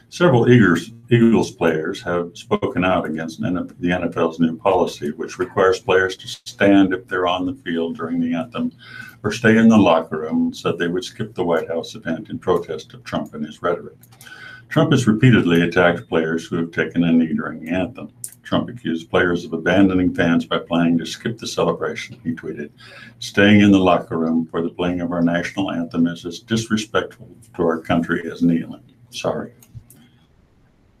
Several Eagles players have spoken out against the NFL's new policy, which requires players to stand if they're on the field during the anthem or stay in the locker room, and said they would skip the White House event in protest of Trump and his rhetoric. Trump has repeatedly attacked players who have taken a knee during the anthem. Trump accused players of abandoning fans by planning to skip the celebration. He tweeted, "Staying in the locker room for the playing of our national anthem is as disrespectful to our country as kneeling. Sorry."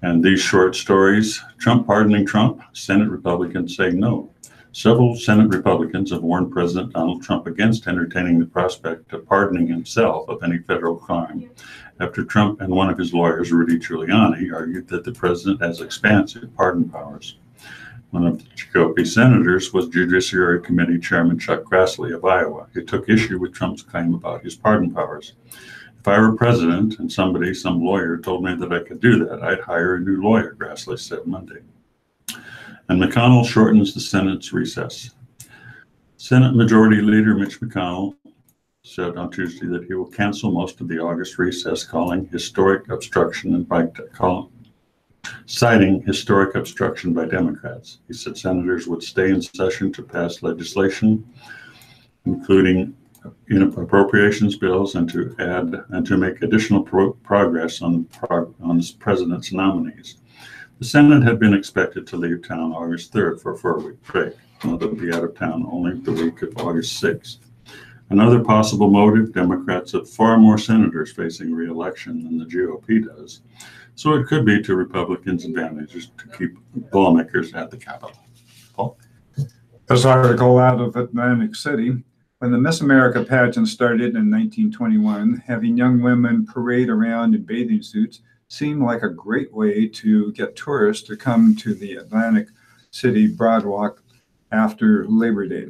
And these short stories: Trump pardoning Trump, Senate Republicans say no. Several Senate Republicans have warned President Donald Trump against entertaining the prospect of pardoning himself of any federal crime after Trump and one of his lawyers, Rudy Giuliani, argued that the president has expansive pardon powers. One of the GOP senators was Judiciary Committee Chairman Chuck Grassley of Iowa. He took issue with Trump's claim about his pardon powers. "If I were president and some lawyer told me that I could do that, I'd hire a new lawyer," Grassley said Monday. And McConnell shortens the Senate's recess. Senate Majority Leader Mitch McConnell said on Tuesday that he will cancel most of the August recess, citing historic obstruction by Democrats. He said senators would stay in session to pass legislation, including appropriations bills, and to make additional progress on the president's nominees. The Senate had been expected to leave town August 3rd for a 4-week break. They'll be out of town only the week of August 6th. Another possible motive: Democrats have far more senators facing re-election than the GOP does, so it could be to Republicans' advantage to keep lawmakers at the Capitol. Paul? This article out of Atlantic City. When the Miss America pageant started in 1921, having young women parade around in bathing suits seemed like a great way to get tourists to come to the Atlantic City Broadwalk after Labor Day.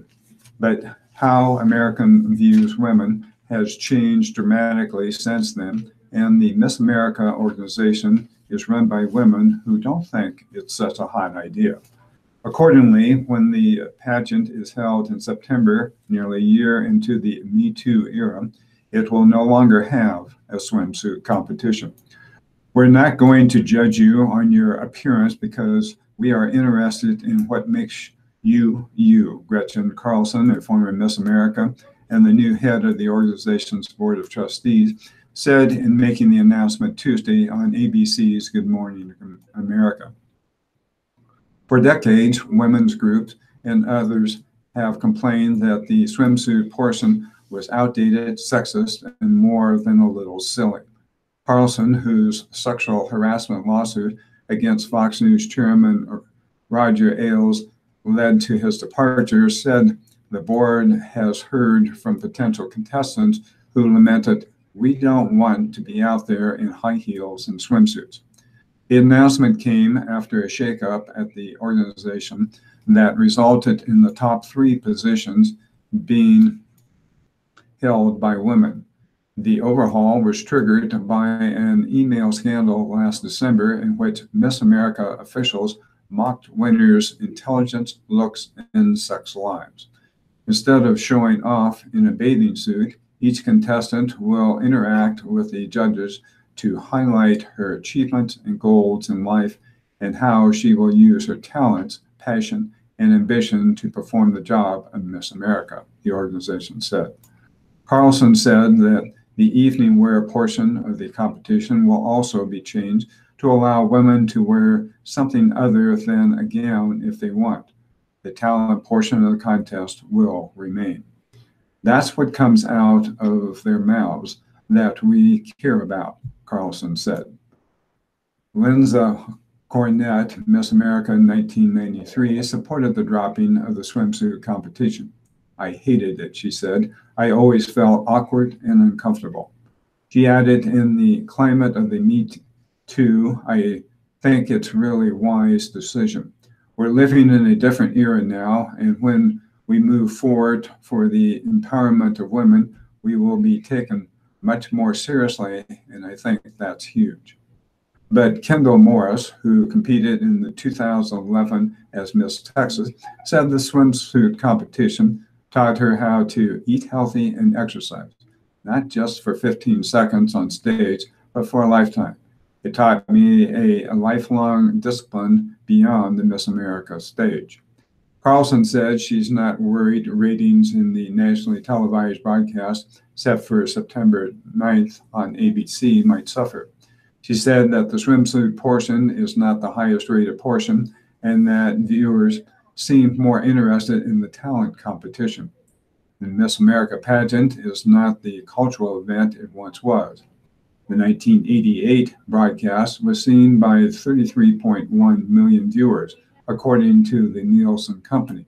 But how American views women has changed dramatically since then, and the Miss America organization is run by women who don't think it's such a hot idea. Accordingly, when the pageant is held in September, nearly a year into the Me Too era, it will no longer have a swimsuit competition. "We're not going to judge you on your appearance because we are interested in what makes you, you," Gretchen Carlson, a former Miss America and the new head of the organization's board of trustees, said in making the announcement Tuesday on ABC's Good Morning America. For decades, women's groups and others have complained that the swimsuit portion was outdated, sexist, and more than a little silly. Carlson, whose sexual harassment lawsuit against Fox News chairman Roger Ailes led to his departure, said the board has heard from potential contestants who lamented, "We don't want to be out there in high heels and swimsuits." The announcement came after a shakeup at the organization that resulted in the top 3 positions being held by women. The overhaul was triggered by an email scandal last December in which Miss America officials mocked winners' intelligence, looks, and sex lives. Instead of showing off in a bathing suit, each contestant will interact with the judges to highlight her achievements and goals in life and how she will use her talents, passion, and ambition to perform the job of Miss America, the organization said. Carlson said that the evening wear portion of the competition will also be changed to allow women to wear something other than a gown if they want. The talent portion of the contest will remain. "That's what comes out of their mouths that we care about," Carlson said. Linda Cornett, Miss America in 1993, supported the dropping of the swimsuit competition. "I hated it," she said. "I always felt awkward and uncomfortable." She added, "In the climate of the Me Too, I think it's really wise decision. We're living in a different era now, and when we move forward for the empowerment of women, we will be taken much more seriously, and I think that's huge." But Kendall Morris, who competed in the 2011 as Miss Texas, said the swimsuit competition taught her how to eat healthy and exercise, not just for 15 seconds on stage, but for a lifetime. It taught me a lifelong discipline beyond the Miss America stage. Carlson said she's not worried ratings in the nationally televised broadcast, except for September 9th on ABC, might suffer. She said that the swimsuit portion is not the highest rated portion and that viewers seemed more interested in the talent competition. The Miss America pageant is not the cultural event it once was. The 1988 broadcast was seen by 33.1 million viewers, according to the Nielsen Company.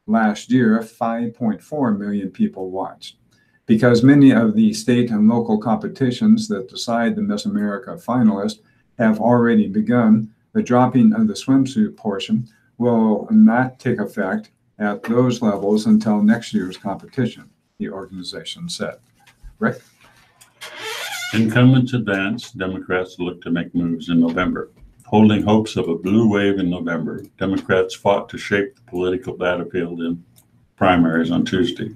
Last year, 5.4 million people watched. Because many of the state and local competitions that decide the Miss America finalists have already begun, the dropping of the swimsuit portion will not take effect at those levels until next year's competition, the organization said. Rick? Incumbents advance, Democrats look to make moves in November. Holding hopes of a blue wave in November, Democrats fought to shape the political battlefield in primaries on Tuesday.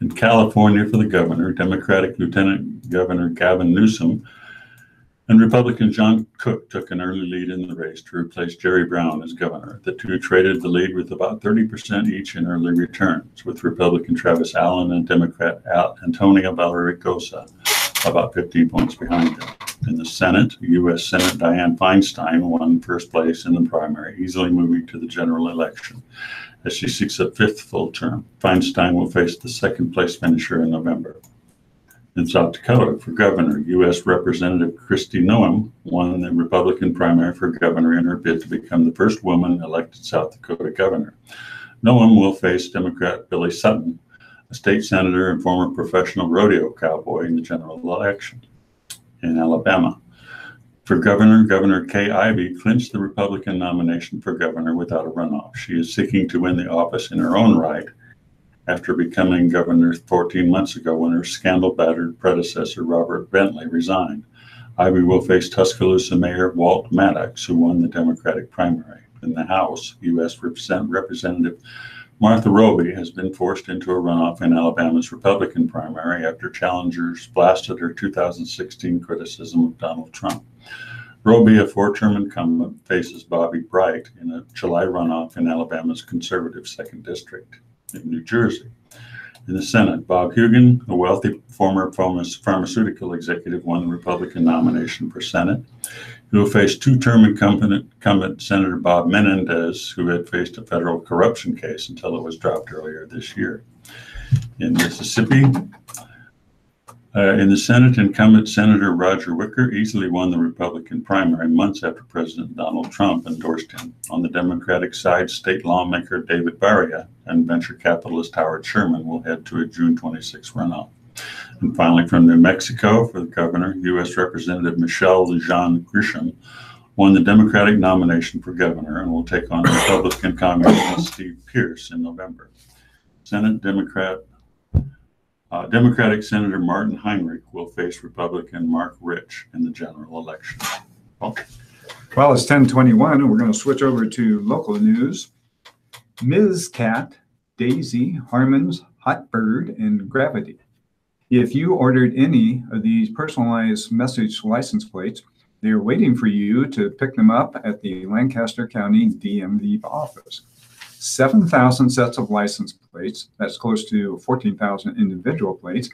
In California for the governor, Democratic Lieutenant Governor Gavin Newsom and Republican John Cook took an early lead in the race to replace Jerry Brown as governor. The two traded the lead with about 30% each in early returns, with Republican Travis Allen and Democrat Antonia Villaraigosa about 15 points behind them. In the Senate, U.S. Senate Dianne Feinstein won first place in the primary, easily moving to the general election. As she seeks a fifth full term, Feinstein will face the second place finisher in November. In South Dakota, for governor, U.S. Representative Kristi Noem won the Republican primary for governor in her bid to become the first woman elected South Dakota governor. Noem will face Democrat Billy Sutton, a state senator and former professional rodeo cowboy, in the general election. In Alabama, for governor, Governor Kay Ivey clinched the Republican nomination for governor without a runoff. She is seeking to win the office in her own right after becoming governor 14 months ago when her scandal-battered predecessor, Robert Bentley, resigned. Ivey will face Tuscaloosa Mayor Walt Maddox, who won the Democratic primary. In the House, U.S. Representative Martha Roby has been forced into a runoff in Alabama's Republican primary after challengers blasted her 2016 criticism of Donald Trump. Roby, a four-term incumbent, faces Bobby Bright in a July runoff in Alabama's conservative 2nd District. In New Jersey, in the Senate, Bob Hugin, a wealthy former pharmaceutical executive, won the Republican nomination for Senate. He will face two-term incumbent Senator Bob Menendez, who had faced a federal corruption case until it was dropped earlier this year. In Mississippi, in the Senate, incumbent Senator Roger Wicker easily won the Republican primary months after President Donald Trump endorsed him. On the Democratic side, state lawmaker David Barria and venture capitalist Howard Sherman will head to a June 26 runoff. And finally, from New Mexico, for the governor, U.S. Representative Michelle Lujan Grisham won the Democratic nomination for governor and will take on Republican Congressman Steve Pierce in November. Senate Democratic Senator Martin Heinrich will face Republican Mark Rich in the general election. Well, it's 10:21, and we're going to switch over to local news. Ms. Cat, Daisy, Harmon's, Hot Bird, and Gravity. If you ordered any of these personalized message license plates, they're waiting for you to pick them up at the Lancaster County DMV office. 7,000 sets of license plates, that's close to 14,000 individual plates,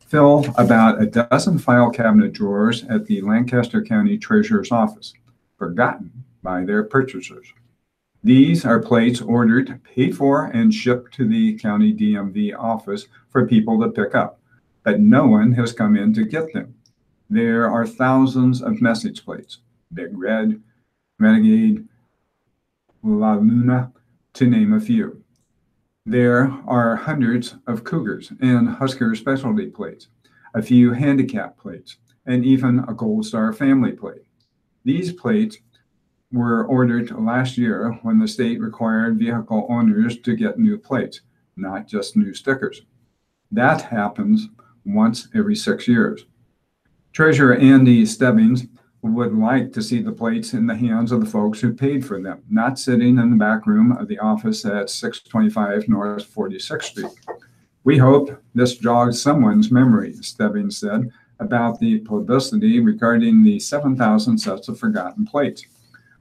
fill about a dozen file cabinet drawers at the Lancaster County Treasurer's office, forgotten by their purchasers. These are plates ordered, paid for, and shipped to the county DMV office for people to pick up, but no one has come in to get them. There are thousands of message plates, Big Red, Renegade, La Luna, to name a few. There are hundreds of Cougars and Husker specialty plates, a few handicap plates, and even a Gold Star family plate. These plates were ordered last year when the state required vehicle owners to get new plates, not just new stickers. That happens once every 6 years. Treasurer Andy Stebbings would like to see the plates in the hands of the folks who paid for them, not sitting in the back room of the office at 625 North 46th Street. We hope this jogs someone's memory, Stebbings said, about the publicity regarding the 7,000 sets of forgotten plates.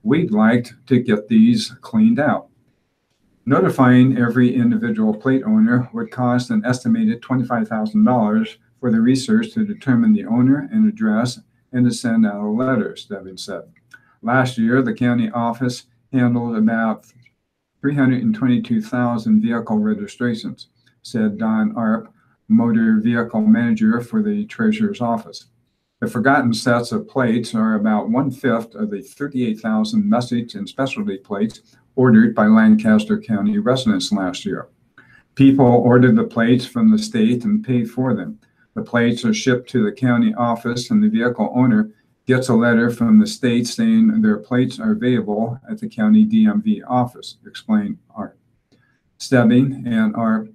We'd like to get these cleaned out. Notifying every individual plate owner would cost an estimated $25,000 for the research to determine the owner and address and to send out a letter, Stebbins said. Last year, the county office handled about 322,000 vehicle registrations, said Don Arp, motor vehicle manager for the treasurer's office. The forgotten sets of plates are about 1/5 of the 38,000 message and specialty plates ordered by Lancaster County residents last year. People ordered the plates from the state and paid for them. The plates are shipped to the county office, and the vehicle owner gets a letter from the state saying their plates are available at the county DMV office, explained Art. Stebbing and Art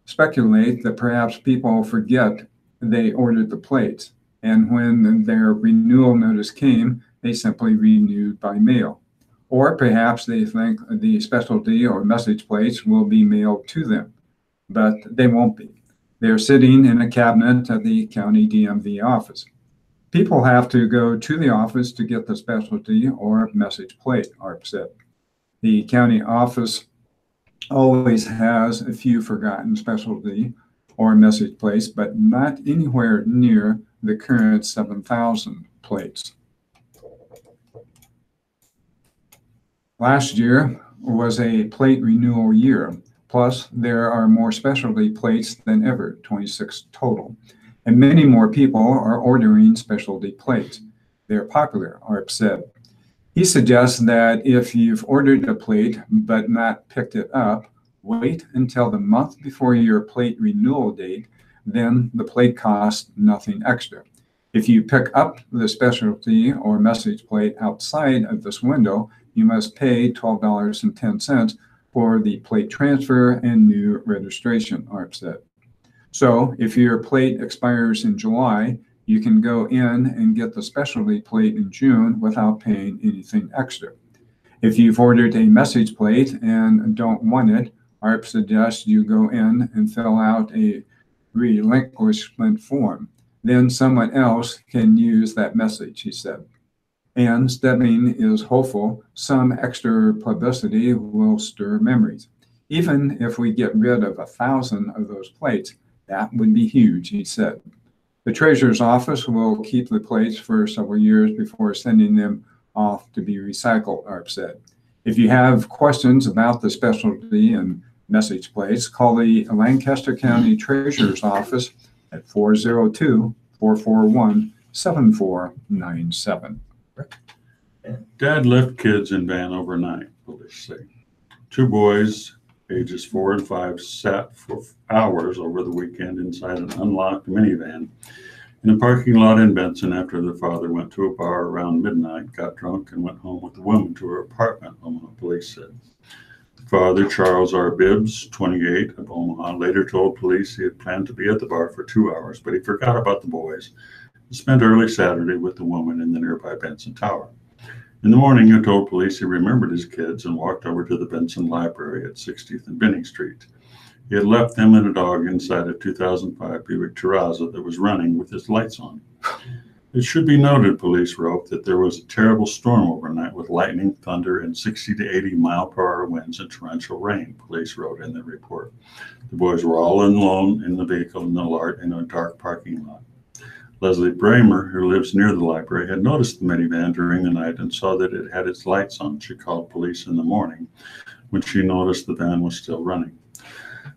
speculate that perhaps people forget they ordered the plates, and when their renewal notice came, they simply renewed by mail. Or perhaps they think the specialty or message plates will be mailed to them, but they won't be. They're sitting in a cabinet at the county DMV office. People have to go to the office to get the specialty or message plate, Arp said. The county office always has a few forgotten specialty or message plates, but not anywhere near the current 7,000 plates. Last year was a plate renewal year. Plus, there are more specialty plates than ever, 26 total. And many more people are ordering specialty plates. They're popular, Arp said. He suggests that if you've ordered a plate but not picked it up, wait until the month before your plate renewal date, then the plate costs nothing extra. If you pick up the specialty or message plate outside of this window, you must pay $12.10 for the plate transfer and new registration, Arp said. So if your plate expires in July, you can go in and get the specialty plate in June without paying anything extra. If you've ordered a message plate and don't want it, Arp suggests you go in and fill out a relinquishment form. Then someone else can use that message, he said. And Stebbing is hopeful some extra publicity will stir memories. Even if we get rid of 1,000 of those plates, that would be huge, he said. The treasurer's office will keep the plates for several years before sending them off to be recycled, Arp said. If you have questions about the specialty and message plates, call the Lancaster County Treasurer's Office at 402-441-7497. Dad left kids in van overnight, police say. 2 boys, ages 4 and 5, sat for hours over the weekend inside an unlocked minivan in a parking lot in Benson after their father went to a bar around midnight, got drunk, and went home with the woman to her apartment, Omaha police said. Father, Charles R. Bibbs, 28, of Omaha, later told police he had planned to be at the bar for 2 hours, but he forgot about the boys and spent early Saturday with the woman in the nearby Benson Tower. In the morning, he told police he remembered his kids and walked over to the Benson Library at 60th and Benning Street. He had left them and a dog inside a 2005 Buick Terrazza that was running with its lights on. It should be noted, police wrote, that there was a terrible storm overnight with lightning, thunder, and 60 to 80 mile-per-hour winds and torrential rain, police wrote in the report. The boys were all alone in the vehicle in a dark parking lot. Leslie Bramer, who lives near the library, had noticed the minivan during the night and saw that it had its lights on. She called police in the morning when she noticed the van was still running.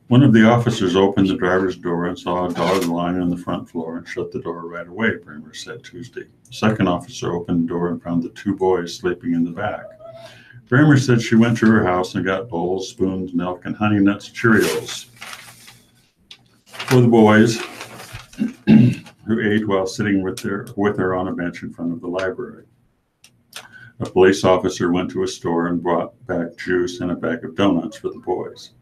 One of the officers opened the driver's door and saw a dog lying on the front floor and shut the door right away, Bramer said Tuesday. The second officer opened the door and found the 2 boys sleeping in the back. Bramer said she went to her house and got bowls, spoons, milk, and Honey Nuts Cheerios for the boys, who ate while sitting with her on a bench in front of the library. A police officer went to a store and brought back juice and a bag of donuts for the boys.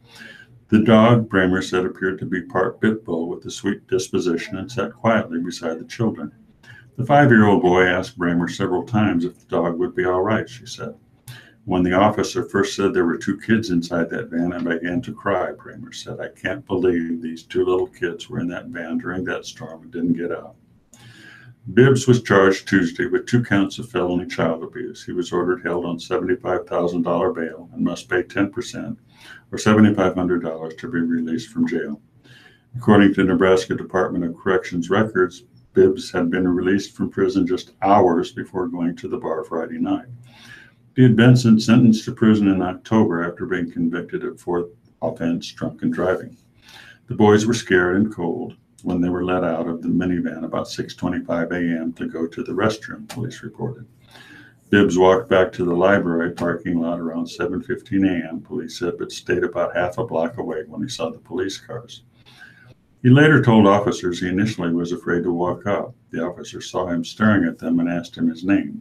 The dog, Bramer said, appeared to be part pit bull with a sweet disposition and sat quietly beside the children. The 5-year-old boy asked Bramer several times if the dog would be all right, she said. When the officer first said there were 2 kids inside that van, I began to cry, Kramer said. I can't believe these 2 little kids were in that van during that storm and didn't get out. Bibbs was charged Tuesday with 2 counts of felony child abuse. He was ordered held on $75,000 bail and must pay 10% or $7,500 to be released from jail. According to Nebraska Department of Corrections records, Bibbs had been released from prison just hours before going to the bar Friday night. He had been sentenced to prison in October after being convicted of 4th offense, drunken driving. The boys were scared and cold when they were let out of the minivan about 6:25 a.m. to go to the restroom, police reported. Bibbs walked back to the library parking lot around 7:15 a.m., police said, but stayed about half a block away when he saw the police cars. He later told officers he initially was afraid to walk up. The officers saw him staring at them and asked him his name.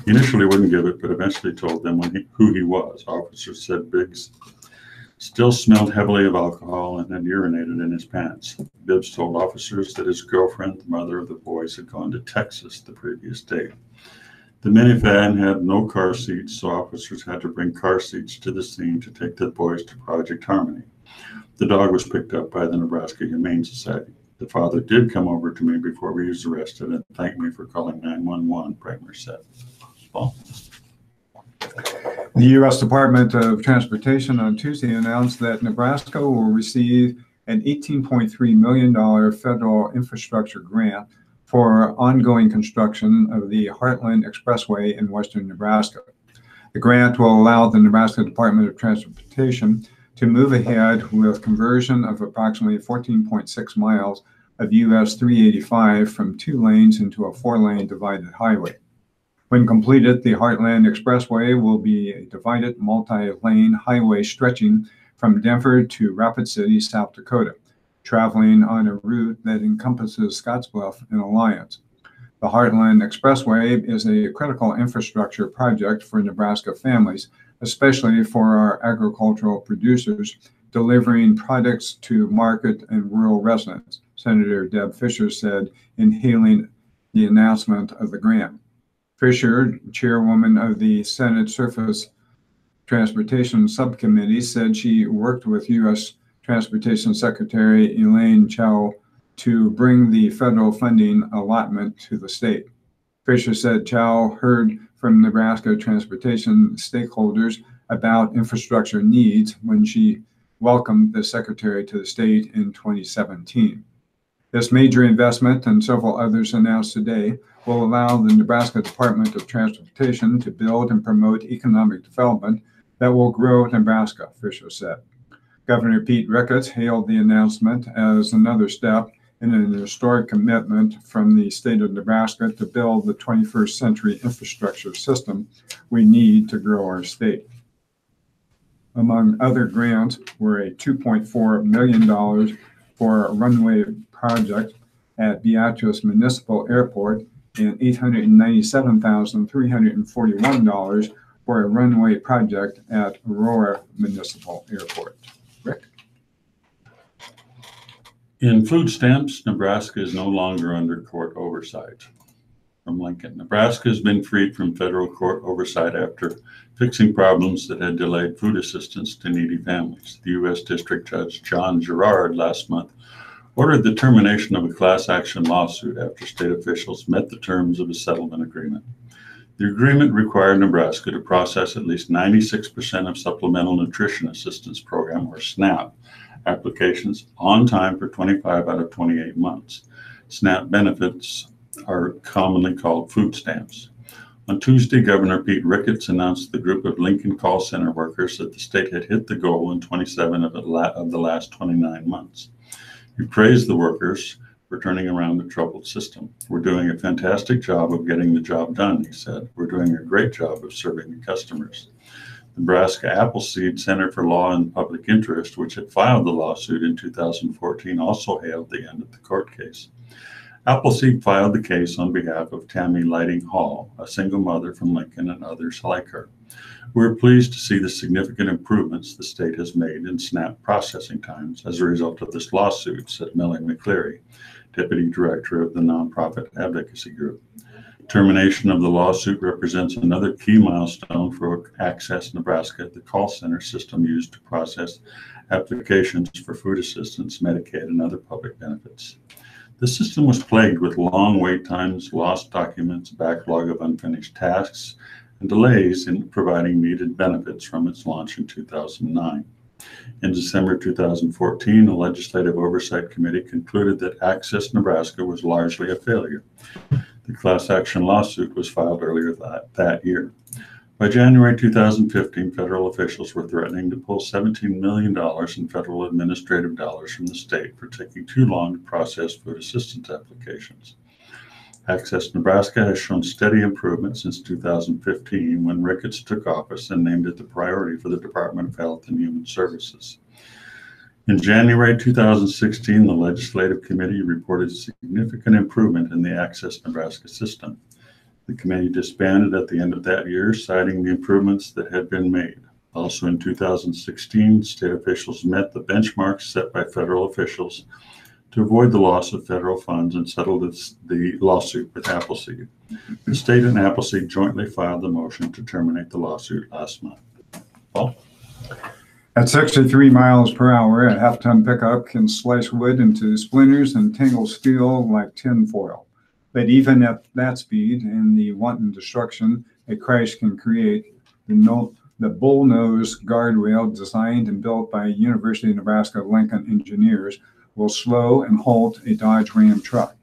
He initially wouldn't give it, but eventually told them who he was. Officers said Biggs still smelled heavily of alcohol and had urinated in his pants. Bibbs told officers that his girlfriend, the mother of the boys, had gone to Texas the previous day. The minivan had no car seats, so officers had to bring car seats to the scene to take the boys to Project Harmony. The dog was picked up by the Nebraska Humane Society. The father did come over to me before he was arrested and thanked me for calling 911, Kramer said. Well, the U.S. Department of Transportation on Tuesday announced that Nebraska will receive an $18.3 million federal infrastructure grant for ongoing construction of the Heartland Expressway in western Nebraska. The grant will allow the Nebraska Department of Transportation to move ahead with conversion of approximately 14.6 miles of US 385 from 2 lanes into a 4-lane divided highway. When completed, the Heartland Expressway will be a divided multi-lane highway stretching from Denver to Rapid City, South Dakota, traveling on a route that encompasses Scottsbluff and Alliance. The Heartland Expressway is a critical infrastructure project for Nebraska families, especially for our agricultural producers delivering products to market and rural residents, Senator Deb Fischer said in hailing the announcement of the grant. Fischer, chairwoman of the Senate Surface Transportation Subcommittee, said she worked with U.S. Transportation Secretary Elaine Chao to bring the federal funding allotment to the state. Fischer said Chao heard from Nebraska transportation stakeholders about infrastructure needs when she welcomed the secretary to the state in 2017. This major investment and several others announced today will allow the Nebraska Department of Transportation to build and promote economic development that will grow Nebraska, Fischer said. Governor Pete Ricketts hailed the announcement as another step in an historic commitment from the state of Nebraska to build the 21st century infrastructure system we need to grow our state. Among other grants were a $2.4 million for a runway project at Beatrice Municipal Airport and $897,341 for a runway project at Aurora Municipal Airport. Rick? In food stamps, Nebraska is no longer under court oversight. From Lincoln, Nebraska has been freed from federal court oversight after fixing problems that had delayed food assistance to needy families. The U.S. District Judge John Gerard last month ordered the termination of a class action lawsuit after state officials met the terms of a settlement agreement. The agreement required Nebraska to process at least 96% of Supplemental Nutrition Assistance Program, or SNAP, applications on time for 25 out of 28 months. SNAP benefits are commonly called food stamps. On Tuesday, Governor Pete Ricketts announced the group of Lincoln call center workers that the state had hit the goal in 27 of the last 29 months. He praised the workers for turning around the troubled system. "We're doing a fantastic job of getting the job done," he said. "We're doing a great job of serving the customers." Nebraska Appleseed Center for Law and Public Interest, which had filed the lawsuit in 2014, also hailed the end of the court case. Appleseed filed the case on behalf of Tammy Lighting Hall, a single mother from Lincoln, and others like her. "We're pleased to see the significant improvements the state has made in SNAP processing times as a result of this lawsuit," said Millie McCleary, deputy director of the nonprofit advocacy group. Termination of the lawsuit represents another key milestone for Access Nebraska, the call center system used to process applications for food assistance, Medicaid, and other public benefits. The system was plagued with long wait times, lost documents, backlog of unfinished tasks, and delays in providing needed benefits from its launch in 2009. In December 2014, a legislative oversight committee concluded that Access Nebraska was largely a failure. The class action lawsuit was filed earlier that year. By January 2015, federal officials were threatening to pull $17 million in federal administrative dollars from the state for taking too long to process food assistance applications. Access Nebraska has shown steady improvement since 2015, when Ricketts took office and named it the priority for the Department of Health and Human Services. In January 2016, the Legislative Committee reported significant improvement in the Access Nebraska system. The committee disbanded at the end of that year, citing the improvements that had been made. Also in 2016, state officials met the benchmarks set by federal officials to avoid the loss of federal funds and settled the lawsuit with Appleseed. The state and Appleseed jointly filed the motion to terminate the lawsuit last month. Paul? At 63 miles per hour, a half-ton pickup can slice wood into splinters and tangle steel like tin foil. But even at that speed and the wanton destruction a crash can create, the bull-nose guardrail designed and built by University of Nebraska-Lincoln engineers will slow and halt a Dodge Ram truck.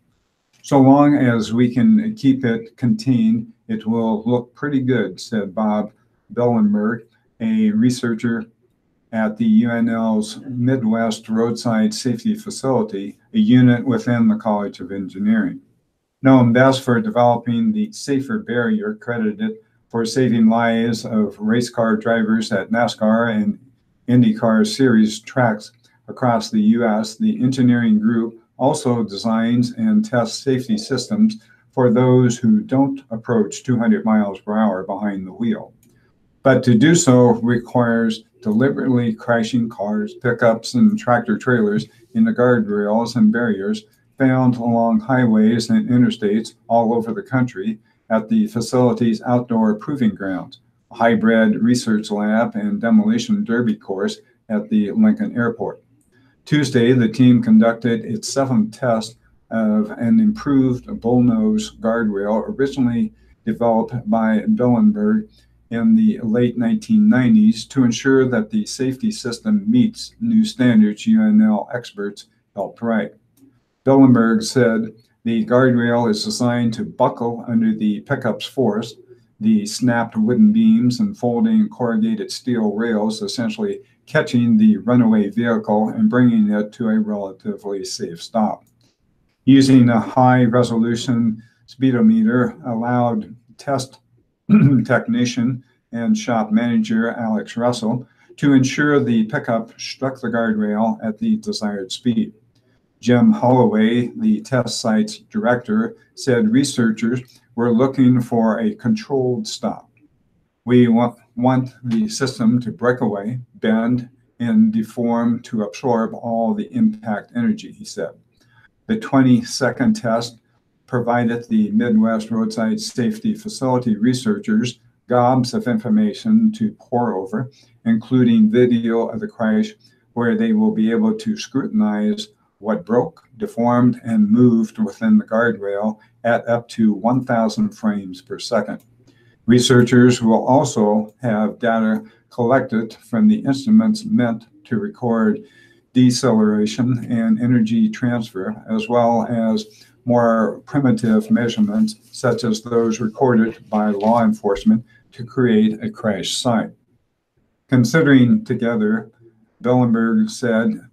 So long as we can keep it contained, it will look pretty good, said Bob Bellenberg, a researcher at the UNL's Midwest Roadside Safety Facility, a unit within the College of Engineering. Known best for developing the safer barrier credited for saving lives of race car drivers at NASCAR and IndyCar series tracks across the U.S., the engineering group also designs and tests safety systems for those who don't approach 200 miles per hour behind the wheel. But to do so requires deliberately crashing cars, pickups, and tractor trailers into guardrails and barriers found along highways and interstates all over the country at the facility's outdoor proving grounds, a hybrid research lab and demolition derby course at the Lincoln Airport. Tuesday, the team conducted its seventh test of an improved bullnose guardrail originally developed by Bellenberg in the late 1990s to ensure that the safety system meets new standards UNL experts helped write. Bellenberg said the guardrail is designed to buckle under the pickup's force, the snapped wooden beams and folding corrugated steel rails essentially catching the runaway vehicle and bringing it to a relatively safe stop. Using a high-resolution speedometer allowed test technician and shop manager Alex Russell to ensure the pickup struck the guardrail at the desired speed. Jim Holloway, the test site's director, said researchers were looking for a controlled stop. We want the system to break away, bend, and deform to absorb all the impact energy, he said. The 20-second test provided the Midwest Roadside Safety Facility researchers gobs of information to pore over, including video of the crash, where they will be able to scrutinize what broke, deformed, and moved within the guardrail at up to 1,000 frames per second. Researchers will also have data collected from the instruments meant to record deceleration and energy transfer, as well as more primitive measurements, such as those recorded by law enforcement to create a crash site. Considering together, Bellenberg said,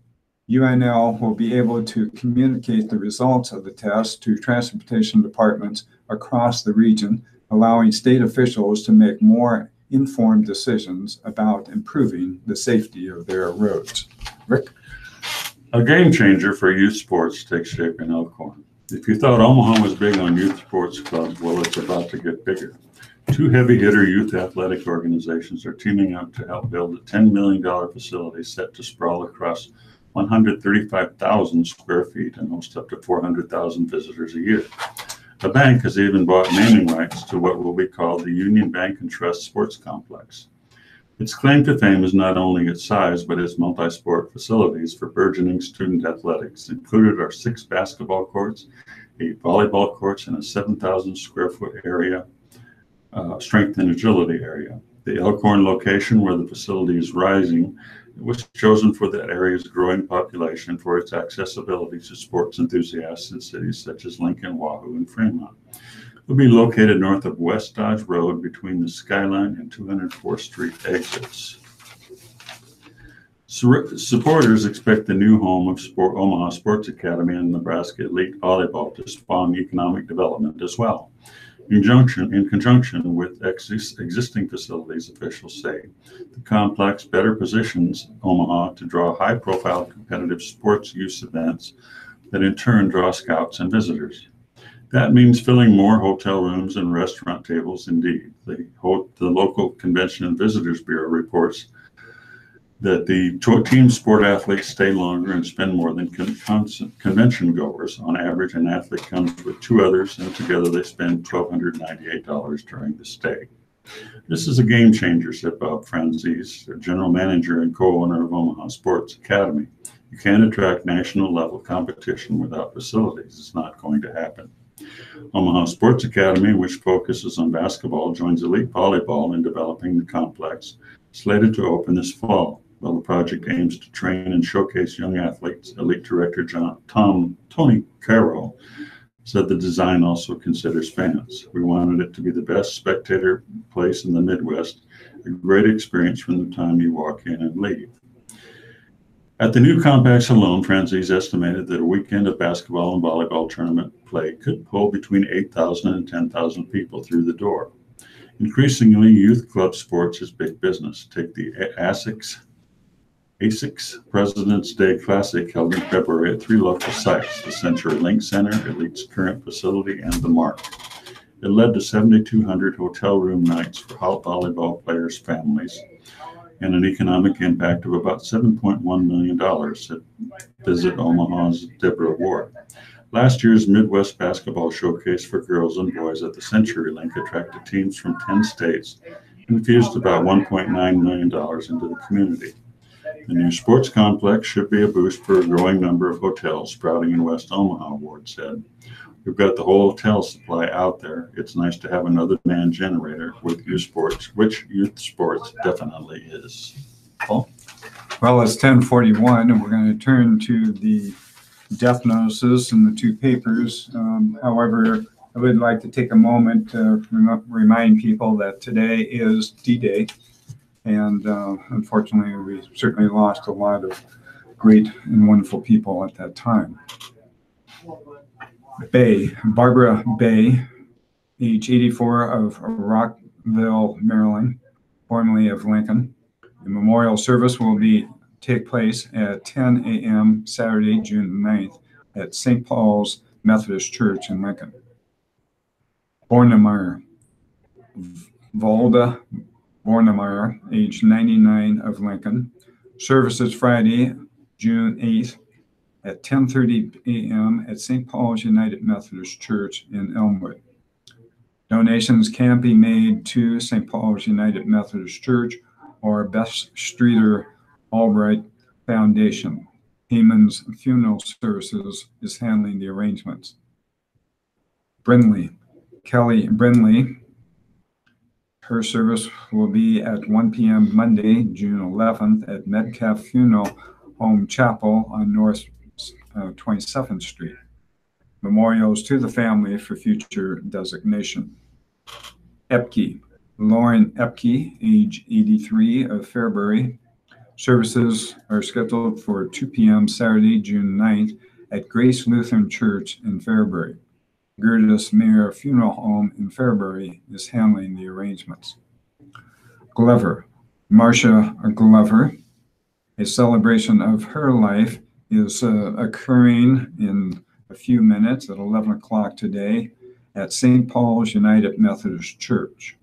UNL will be able to communicate the results of the test to transportation departments across the region, allowing state officials to make more informed decisions about improving the safety of their roads. Rick? A game changer for youth sports takes shape in Elkhorn. If you thought Omaha was big on youth sports clubs, well, it's about to get bigger. Two heavy-hitter youth athletic organizations are teaming up to help build a $10 million facility set to sprawl across 135,000 square feet and hosts up to 400,000 visitors a year. The bank has even bought naming rights to what will be called the Union Bank and Trust Sports Complex. Its claim to fame is not only its size, but its multi-sport facilities for burgeoning student athletics. Included are 6 basketball courts, 8 volleyball courts, and a 7,000 square foot area, strength and agility area. The Elkhorn location, where the facility is rising, was chosen for that area's growing population for its accessibility to sports enthusiasts in cities such as Lincoln, Wahoo, and Fremont. It will be located north of West Dodge Road between the Skyline and 204th Street exits. Supporters expect the new home of Omaha Sports Academy and Nebraska Elite Volleyball to spawn economic development as well. In conjunction with existing facilities, officials say, the complex better positions Omaha to draw high-profile competitive sports use events that in turn draw scouts and visitors. That means filling more hotel rooms and restaurant tables. Indeed, the local Convention and Visitors Bureau reports that the team sport athletes stay longer and spend more than convention goers. On average, an athlete comes with 2 others, and together they spend $1,298 during the stay. This is a game changer, said Bob Franzese, the general manager and co-owner of Omaha Sports Academy. You can't attract national level competition without facilities. It's not going to happen. Omaha Sports Academy, which focuses on basketball, joins Elite Volleyball in developing the complex, slated to open this fall. Well, the project aims to train and showcase young athletes. Elite Director Tony Carroll said the design also considers fans. We wanted it to be the best spectator place in the Midwest, a great experience from the time you walk in and leave. At the new complex alone, Franzese estimated that a weekend of basketball and volleyball tournament play could pull between 8,000 and 10,000 people through the door. Increasingly, youth club sports is big business. Take the ASICS President's Day Classic held in February at 3 local sites, the CenturyLink Center, Elite's current facility, and the Mark. It led to 7,200 hotel room nights for volleyball players' families and an economic impact of about $7.1 million, said Visit Omaha's Deborah Ward. Last year's Midwest Basketball Showcase for girls and boys at the CenturyLink attracted teams from 10 states and infused about $1.9 million into the community. The new sports complex should be a boost for a growing number of hotels sprouting in West Omaha, Ward said. We've got the whole hotel supply out there. It's nice to have another demand generator with youth sports, which youth sports definitely is. Paul? Well, it's 10:41, and we're going to turn to the death notices in the 2 papers. However, I would like to take a moment to remind people that today is D-Day. And unfortunately, we certainly lost a lot of great and wonderful people at that time. Barbara Bay, age 84, of Rockville, Maryland, formerly of Lincoln. The memorial service will take place at 10 a.m. Saturday, June 9th at St. Paul's Methodist Church in Lincoln. Bornemeyer, Volda Bornemeyer, age 99, of Lincoln. Services Friday, June 8th at 10:30 a.m. at St. Paul's United Methodist Church in Elmwood. Donations can be made to St. Paul's United Methodist Church or Beth Streeter Albright Foundation. Heman's Funeral Services is handling the arrangements. Kelly Brindley, her service will be at 1 p.m. Monday, June 11th at Metcalf Funeral Home Chapel on North 27th Street. Memorials to the family for future designation. Lauren Epke, age 83, of Fairbury. Services are scheduled for 2 p.m. Saturday, June 9th at Grace Lutheran Church in Fairbury. Gertis Mayer Funeral Home in Fairbury is handling the arrangements. Marcia Glover, a celebration of her life is occurring in a few minutes at 11 o'clock today at St. Paul's United Methodist Church.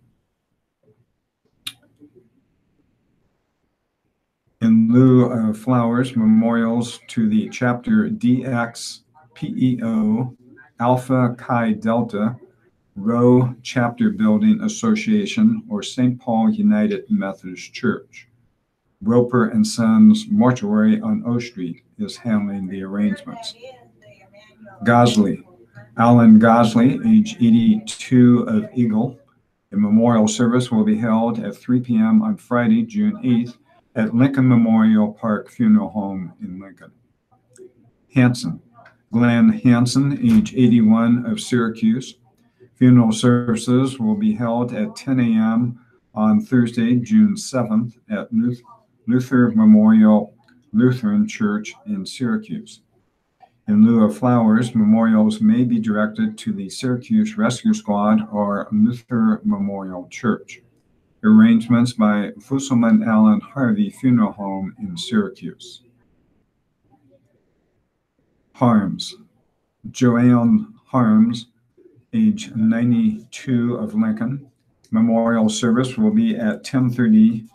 In lieu of flowers, memorials to the Chapter DXPEO Alpha Chi Delta Rho Chapter Building Association or St. Paul United Methodist Church. Roper and Sons Mortuary on O Street is handling the arrangements. Gosley, Alan Gosley, age 82 of Eagle. A memorial service will be held at 3 p.m. on Friday, June 8th at Lincoln Memorial Park Funeral Home in Lincoln. Hanson, Glenn Hanson, age 81 of Syracuse. Funeral services will be held at 10 a.m. on Thursday, June 7th at Luther Memorial Lutheran Church in Syracuse. In lieu of flowers, memorials may be directed to the Syracuse Rescue Squad or Luther Memorial Church. Arrangements by Fusselman Allen Harvey Funeral Home in Syracuse. Harms, Joanne Harms, age 92 of Lincoln. Memorial service will be at 10:30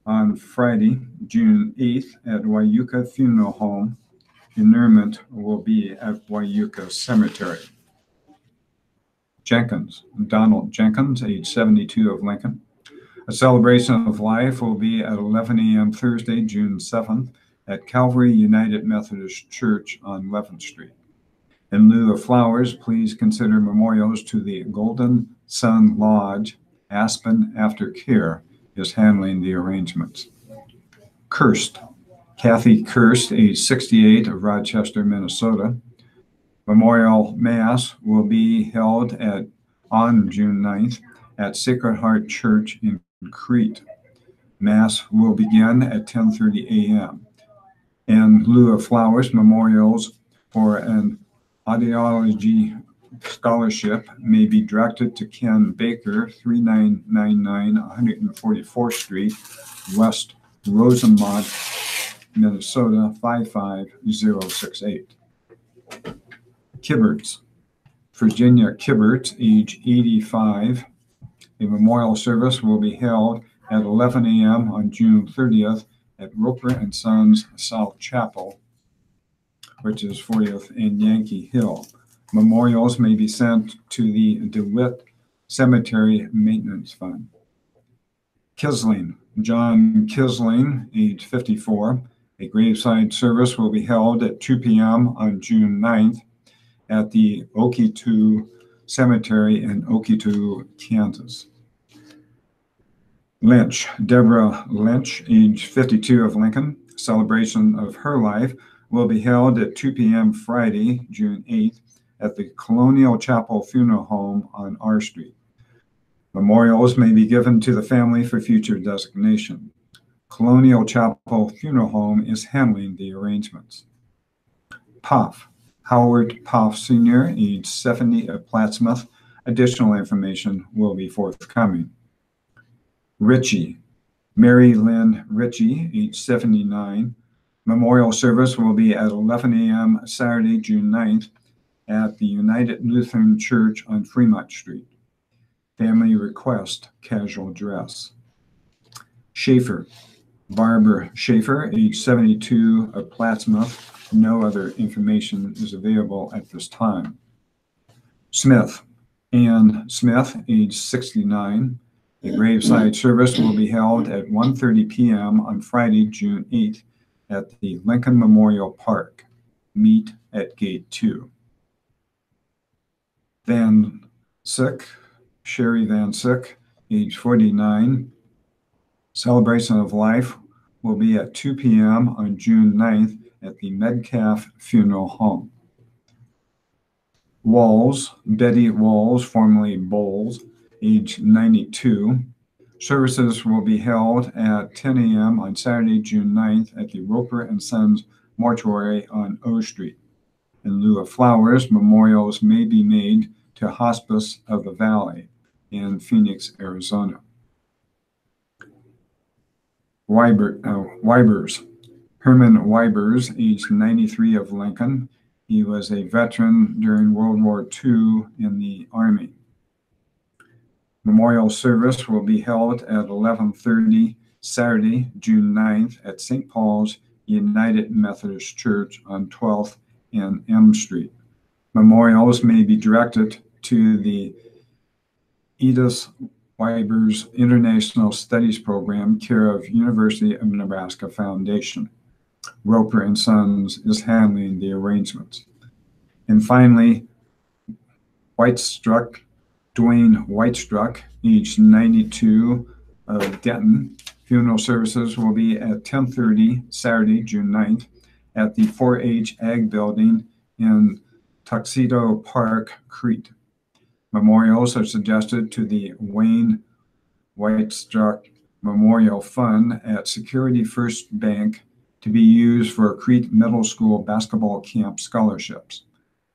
on Friday, June 8th at Wyuka Funeral Home. Interment will be at Wyuka Cemetery. Jenkins, Donald Jenkins, age 72 of Lincoln. A celebration of life will be at 11 a.m. Thursday, June 7th at Calvary United Methodist Church on 11th Street. In lieu of flowers, please consider memorials to the Golden Sun Lodge. Aspen Aftercare is handling the arrangements. Kirst, Kathy Kirst, age 68 of Rochester, Minnesota. Memorial Mass will be held on June 9th at Sacred Heart Church in Crete. Mass will begin at 10:30 a.m. In lieu of flowers, memorials for an audiology scholarship may be directed to Ken Baker, 3999 144th Street, West Rosemont, Minnesota 55068. Kibberts, Virginia Kibberts, age 85. A memorial service will be held at 11 a.m. on June 30th at Roper and Sons South Chapel, which is 40th and Yankee Hill. Memorials may be sent to the DeWitt Cemetery Maintenance Fund. Kisling, John Kisling, age 54. A graveside service will be held at 2 p.m. on June 9th at the Okitu Cemetery in Okitu, Kansas. Lynch, Deborah Lynch, age 52 of Lincoln. Celebration of her life will be held at 2 p.m. Friday, June 8th at the Colonial Chapel Funeral Home on R Street. Memorials may be given to the family for future designation. Colonial Chapel Funeral Home is handling the arrangements. Poff, Howard Poff Sr., age 70 of Plattsmouth. Additional information will be forthcoming. Ritchie, Mary Lynn Ritchie, age 79. Memorial service will be at 11 a.m. Saturday, June 9th at the United Lutheran Church on Fremont Street. Family request casual dress. Schaefer, Barbara Schaefer, age 72 of Plattsmouth. No other information is available at this time. Smith, Ann Smith, age 69. A graveside service will be held at 1:30 p.m. on Friday, June 8th at the Lincoln Memorial Park. Meet at Gate 2. Van Sick, Sherry Van Sick, age 49. Celebration of life will be at 2 p.m. on June 9th at the Metcalf Funeral Home. Walls, Betty Walls, formerly Bowles, age 92. Services will be held at 10 a.m. on Saturday, June 9th at the Roper and Sons Mortuary on O Street. In lieu of flowers, memorials may be made to Hospice of the Valley in Phoenix, Arizona. Weibers, Herman Weibers, age 93 of Lincoln. He was a veteran during World War II in the Army. Memorial service will be held at 11:30 Saturday, June 9th at St. Paul's United Methodist Church on 12th and M Street. Memorials may be directed to the Edith Weiber's International Studies Program, care of University of Nebraska Foundation. Roper and Sons is handling the arrangements. And finally, Dwayne Whitestruck, age 92, of Denton. Funeral services will be at 10:30 Saturday, June 9th, at the 4-H Ag Building in Tuxedo Park, Crete. Memorials are suggested to the Wayne Whitestruck Memorial Fund at Security First Bank to be used for Crete Middle School basketball camp scholarships.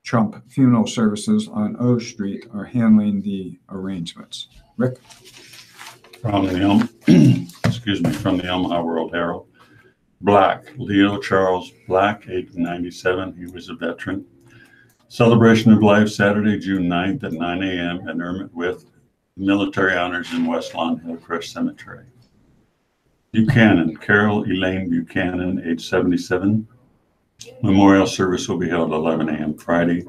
Trump Funeral Services on O Street are handling the arrangements. Rick? From the from the Omaha World Herald. Black, Leo Charles Black, age 97. He was a veteran. Celebration of Life, Saturday, June 9th at 9 a.m. at Ermit with military honors in West Lawn Hillcrest Cemetery. Buchanan, Carol Elaine Buchanan, age 77. Memorial service will be held at 11 a.m. Friday,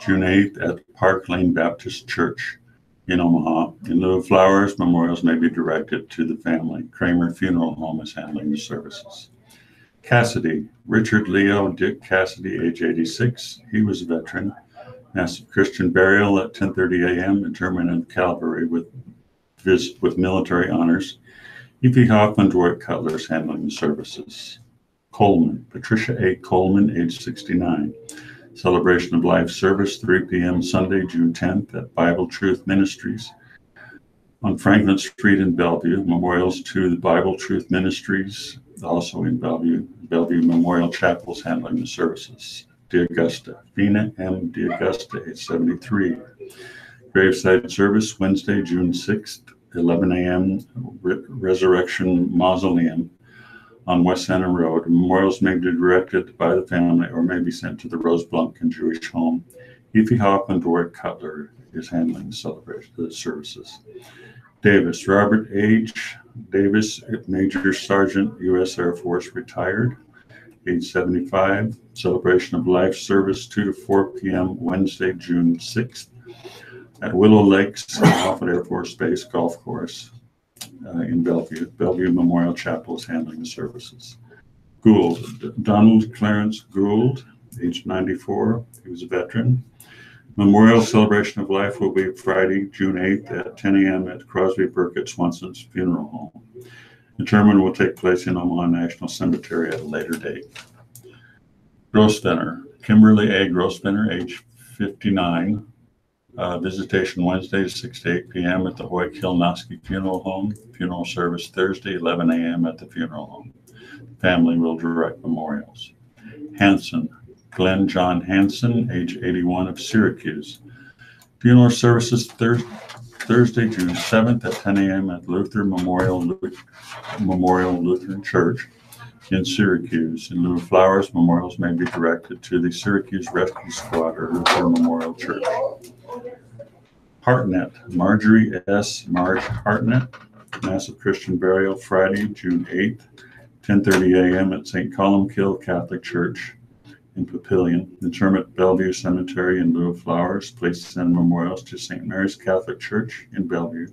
June 8th at Park Lane Baptist Church in Omaha. In lieu of flowers, memorials may be directed to the family. Kramer Funeral Home is handling the services. Cassidy, Richard Leo Dick Cassidy, age 86. He was a veteran. Mass of Christian burial at 10:30 a.m. Interment of Calvary with military honors. E.P. Hoffman, Dwight Cutler is handling the services. Coleman, Patricia A. Coleman, age 69. Celebration of Life service, 3 p.m. Sunday, June 10th at Bible Truth Ministries on Franklin Street in Bellevue. Memorials to the Bible Truth Ministries, also in Bellevue. Bellevue Memorial Chapel is handling the services. DeAugusta, Vina M. DeAugusta, age 73. Graveside service, Wednesday, June 6th, 11 a.m. Resurrection Mausoleum on West Center Road. Memorials may be directed by the family or may be sent to the Rose Blunkin Jewish Home. Efi Hoffman, Dwight Cutler is handling the services. Davis, Robert H. Davis, Major Sergeant, U.S. Air Force, retired, age 75. Celebration of Life service 2 to 4 p.m. Wednesday, June 6th at Willow Lakes Offutt Air Force Base Golf Course in Bellevue. Bellevue Memorial Chapel is handling the services. Gould, Donald Clarence Gould, age 94. He was a veteran. Memorial Celebration of Life will be Friday, June 8th at 10 a.m. at Crosby Burkett Swanson's Funeral Home. Interment will take place in Omaha National Cemetery at a later date. Grosvenor, Kimberly A. Grosvenor, age 59. Visitation Wednesday, 6 to 8 p.m. at the Hoyt Kilnoski Funeral Home. Funeral service Thursday, 11 a.m. at the funeral home. Family will direct memorials. Hanson, Glenn John Hanson, age 81, of Syracuse. Funeral services Thursday, June 7th at 10 a.m. at Luther Memorial Lutheran Church in Syracuse. In lieu of flowers, memorials may be directed to the Syracuse Rescue Squad or Luther Memorial Church. Hartnett, Marjorie S. Marge Hartnett, Massive Christian burial Friday, June 8th, 10:30 a.m. at St. Columkill Catholic Church in Papillion. Interment Bellevue Cemetery in lieu of flowers. Please send memorials to St. Mary's Catholic Church in Bellevue,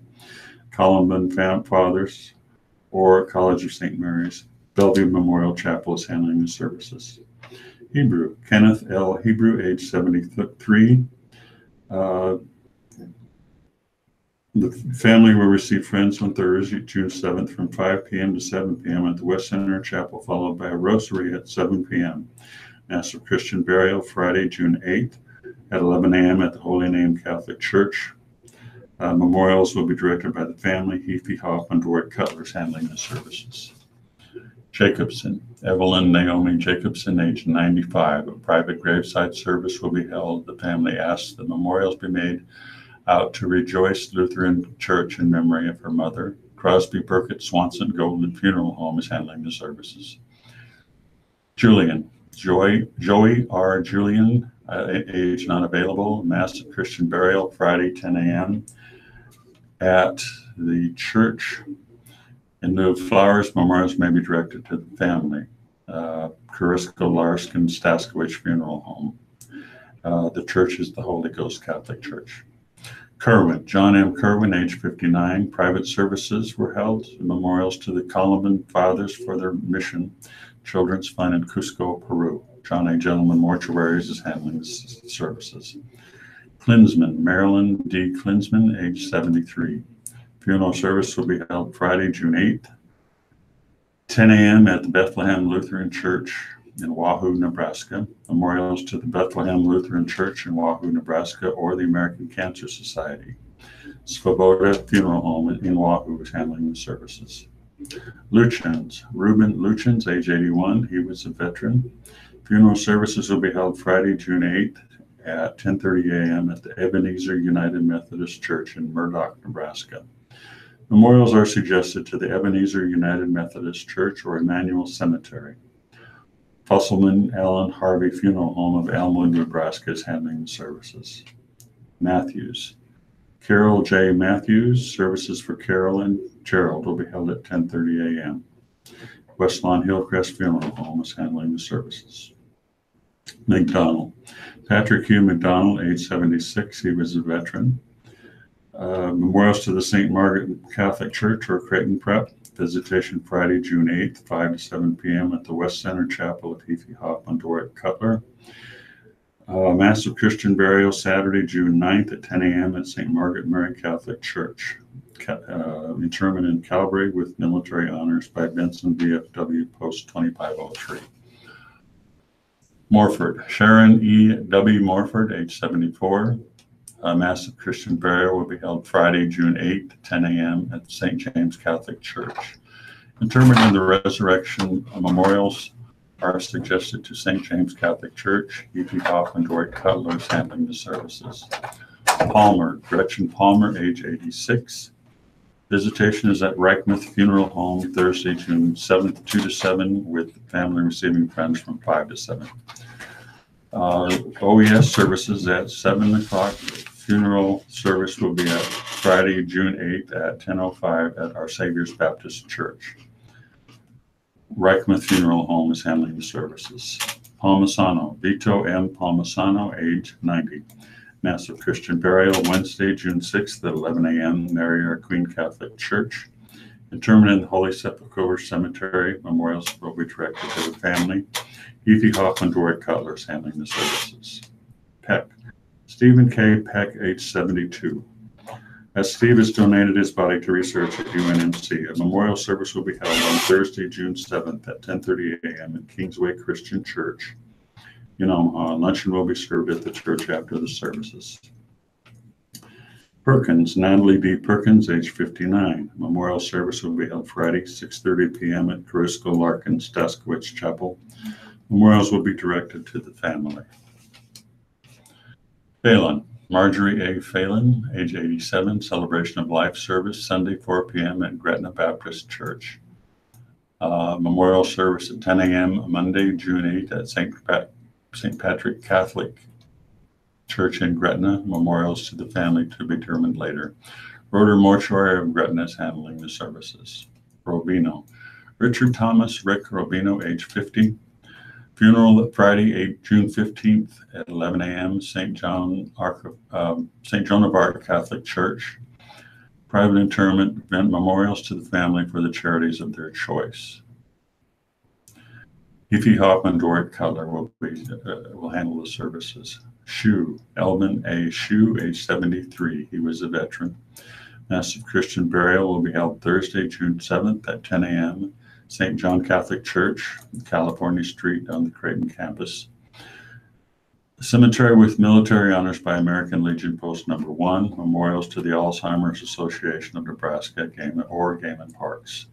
Columban Fathers, or College of St. Mary's. Bellevue Memorial Chapel is handling the services. Hebrew, Kenneth L. Hebrew, age 73. The family will receive friends on Thursday, June 7th from 5 p.m. to 7 p.m. at the West Center Chapel, followed by a rosary at 7 p.m. Mass of Christian burial Friday, June 8th at 11 a.m. at the Holy Name Catholic Church. Memorials will be directed by the family. Heafy Hoffman, Dwight Cutler is handling the services. Jacobson, Evelyn Naomi Jacobson, age 95. A private graveside service will be held. The family asks the memorials be made out to Rejoice Lutheran Church in memory of her mother. Crosby Burkett Swanson Golden Funeral Home is handling the services. Julian, Joey R. Julian, age not available. Mass of Christian burial Friday, 10 a.m. at the church In lieu of flowers, memorials may be directed to the family. Karisko Larskin Staskowich Funeral Home. The church is the Holy Ghost Catholic Church. Kerwin, John M. Kerwin, age 59. Private services were held. Memorials to the Columban Fathers for their mission. Children's Fund in Cusco, Peru. John A. Gentleman Mortuaries is handling the services. Klinsman, Marilyn D. Klinsman, age 73. Funeral service will be held Friday, June 8th, 10 a.m. at the Bethlehem Lutheran Church in Wahoo, Nebraska. Memorials to the Bethlehem Lutheran Church in Wahoo, Nebraska, or the American Cancer Society. Svoboda Funeral Home in Wahoo is handling the services. Luchins, Reuben Luchins, age 81. He was a veteran. Funeral services will be held Friday, June 8th at 10:30 a.m. at the Ebenezer United Methodist Church in Murdock, Nebraska. Memorials are suggested to the Ebenezer United Methodist Church or Emmanuel Cemetery. Fusselman Allen Harvey Funeral Home of Elmwood, Nebraska is handling the services. Matthews. Carol J. Matthews, services for Carol and Gerald will be held at 10:30 a.m. West Lawn Hillcrest Funeral Home is handling the services. McDonald. Patrick Hugh McDonald, age 76. He was a veteran. Memorials to the St. Margaret Catholic Church or Creighton Prep. Visitation Friday, June 8th, 5 to 7 p.m. at the West Center Chapel at Heafy Hoffman Dorrit Cutler. Massive Christian burial Saturday, June 9th at 10 a.m. at St. Margaret Mary Catholic Church. Interment in Calvary with military honors by Benson VFW Post 2503. Morford, Sharon E. W. Morford, age 74. A massive Christian burial will be held Friday, June 8th, 10 a.m. at the St. James Catholic Church. Interment in the Resurrection memorials are suggested to St. James Catholic Church. E.P. Hoffman, Dwight Cutler is handling the services. Palmer, Gretchen Palmer, age 86. Visitation is at Reichmuth Funeral Home Thursday, June 7th, 2 to 7, with family receiving friends from 5 to 7. OES services at 7 o'clock. Funeral service will be at Friday, June 8th at 10:05 at Our Savior's Baptist Church. Reichmuth Funeral Home is handling the services. Palmisano, Vito M. Palmisano, age 90. Massive Christian burial Wednesday, June 6th at 11 a.m. Mary Our Queen Catholic Church. Interment in the Holy Sepulchre Cemetery. Memorials will be directed to the family. Heafy Hoffman Dorrit Cutler is handling the services. Peck. Stephen K. Peck, age 72. As Steve has donated his body to research at UNMC, a memorial service will be held on Thursday, June 7th at 10:30 a.m. at Kingsway Christian Church in Omaha. Luncheon will be served at the church after the services. Perkins, Natalie B. Perkins, age 59. Memorial service will be held Friday, 6:30 p.m. at Karisko Larkin Staskowich Chapel. Memorials will be directed to the family. Phelan, Marjorie A. Phelan, age 87, Celebration of Life service, Sunday, 4 p.m. at Gretna Baptist Church. Memorial service at 10 a.m. Monday, June 8th at St. Patrick Catholic Church in Gretna. Memorials to the family to be determined later. Roeder Mortuary of Gretna is handling the services. Robino, Richard Thomas Rick Robino, age 50. Funeral Friday, June 15th at 11 a.m. St. Joan of Arc Catholic Church. Private interment, event memorials to the family for the charities of their choice. Heafy Hoffman Dorrit Cutler will handle the services. Shue, Elvin A. Shue, age 73. He was a veteran. Massive Christian burial will be held Thursday, June 7th at 10 a.m. St. John Catholic Church, California Street on the Creighton campus. Cemetery with military honors by American Legion Post Number 1. Memorials to the Alzheimer's Association of Nebraska, Game and Parks.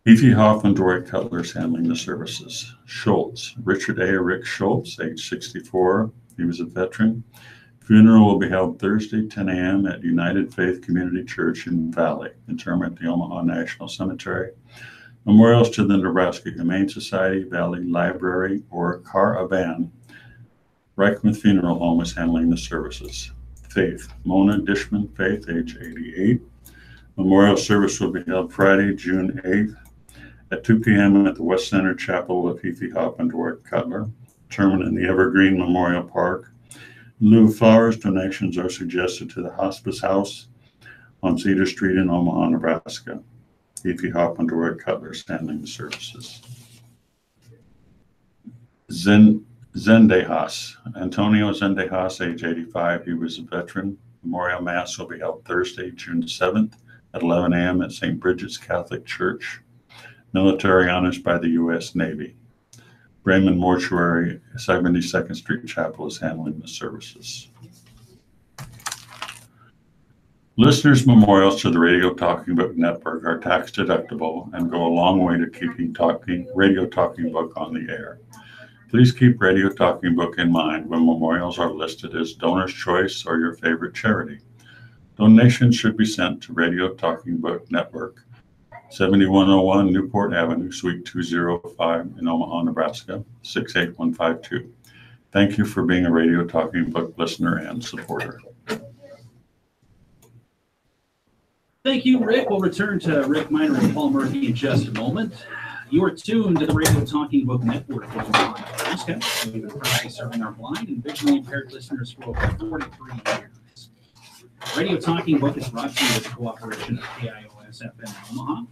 Heafy Hoffman Dorrit Cutler is handling the services. Schultz, Richard A. Rick Schultz, age 64. He was a veteran. Funeral will be held Thursday, 10 a.m. at United Faith Community Church in Valley. Interment at the Omaha National Cemetery. Memorials to the Nebraska Humane Society, Valley Library, or Caravan. Reichmuth Funeral Home is handling the services. Faith, Mona Dishman Faith, age 88. Memorial service will be held Friday, June 8th at 2 p.m. at the West Center Chapel of Heathy Hop and Dwight Cutler, determined in the Evergreen Memorial Park. In lieu of flowers, donations are suggested to the Hospice House on Cedar Street in Omaha, Nebraska. Heathy Hop and Dwight Cutler is handling the services. Zendejas. Antonio Zendejas, age 85. He was a veteran. Memorial Mass will be held Thursday, June 7th at 11 a.m. at St. Bridget's Catholic Church. Military honors by the U.S. Navy. Raymond Mortuary, 72nd Street Chapel is handling the services. Listeners' memorials to the Radio Talking Book Network are tax deductible and go a long way to keeping Radio Talking Book on the air. Please keep Radio Talking Book in mind when memorials are listed as Donor's Choice or your favorite charity. Donations should be sent to Radio Talking Book Network, 7101 Newport Avenue, Suite 205 in Omaha, Nebraska, 68152. Thank you for being a Radio Talking Book listener and supporter. Thank you, Rick. We'll return to Rick Miner and Paul Murphy in just a moment. You are tuned to the Radio Talking Book Network in Omaha, Nebraska. We've been proudly serving our blind and visually impaired listeners for over 43 years. Radio Talking Book is brought to you with the cooperation of KIOS-FM in Omaha,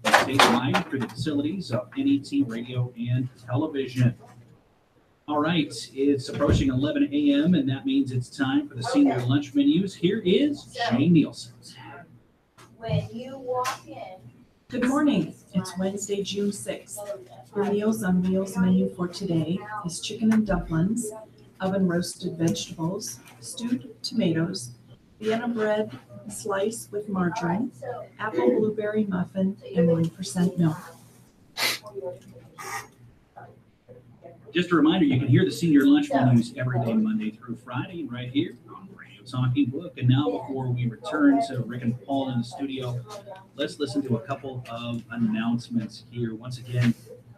statewide through the facilities of NET Radio and Television. All right, it's approaching 11 a.m., and that means it's time for the senior lunch menus. Here is Jay Nielsen. When you walk in. Good morning. It's Wednesday, June 6th. The Meals on Wheels menu for today is chicken and dumplings, oven roasted vegetables, stewed tomatoes, Vienna bread slice with margarine, apple blueberry muffin, and 1% milk. Just a reminder, you can hear the senior lunch menus every day, Monday through Friday, right here on Radio Talking Book. And now, before we return to Rick and Paul in the studio, let's listen to a couple of announcements here. Once again,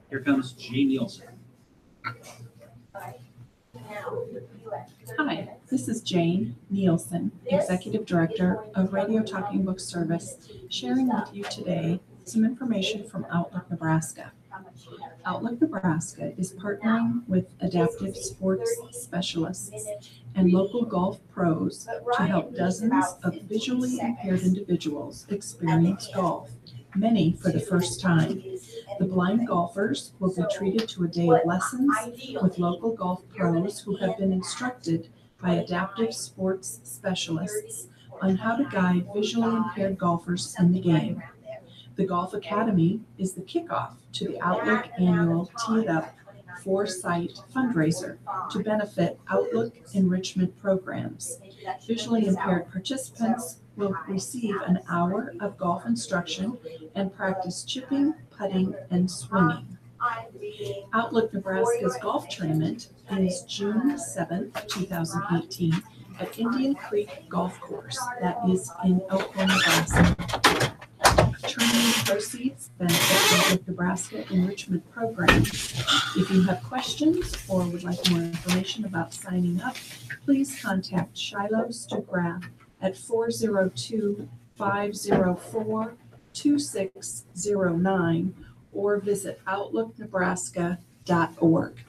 here comes Jay Nielsen. Hi, this is Jane Nielsen, Executive Director of Radio Talking Book Service, sharing with you today some information from Outlook, Nebraska. Outlook, Nebraska is partnering with adaptive sports specialists and local golf pros to help dozens of visually impaired individuals experience golf, many for the first time. The blind golfers will be treated to a day of lessons with local golf pros who have been instructed by adaptive sports specialists on how to guide visually impaired golfers in the game. The Golf Academy is the kickoff to the Outlook annual Tee It Up Foresight fundraiser to benefit Outlook enrichment programs. Visually impaired participants will receive an hour of golf instruction and practice chipping, putting, and swinging. Outlook Nebraska's golf tournament is June 7th, 2018 at Indian Creek Golf Course, that is in Elkhorn, Nebraska. Tournament proceeds benefit Outlook Nebraska enrichment program. If you have questions or would like more information about signing up, please contact Shiloh Stugrath at 402-504-2609 or visit outlooknebraska.org.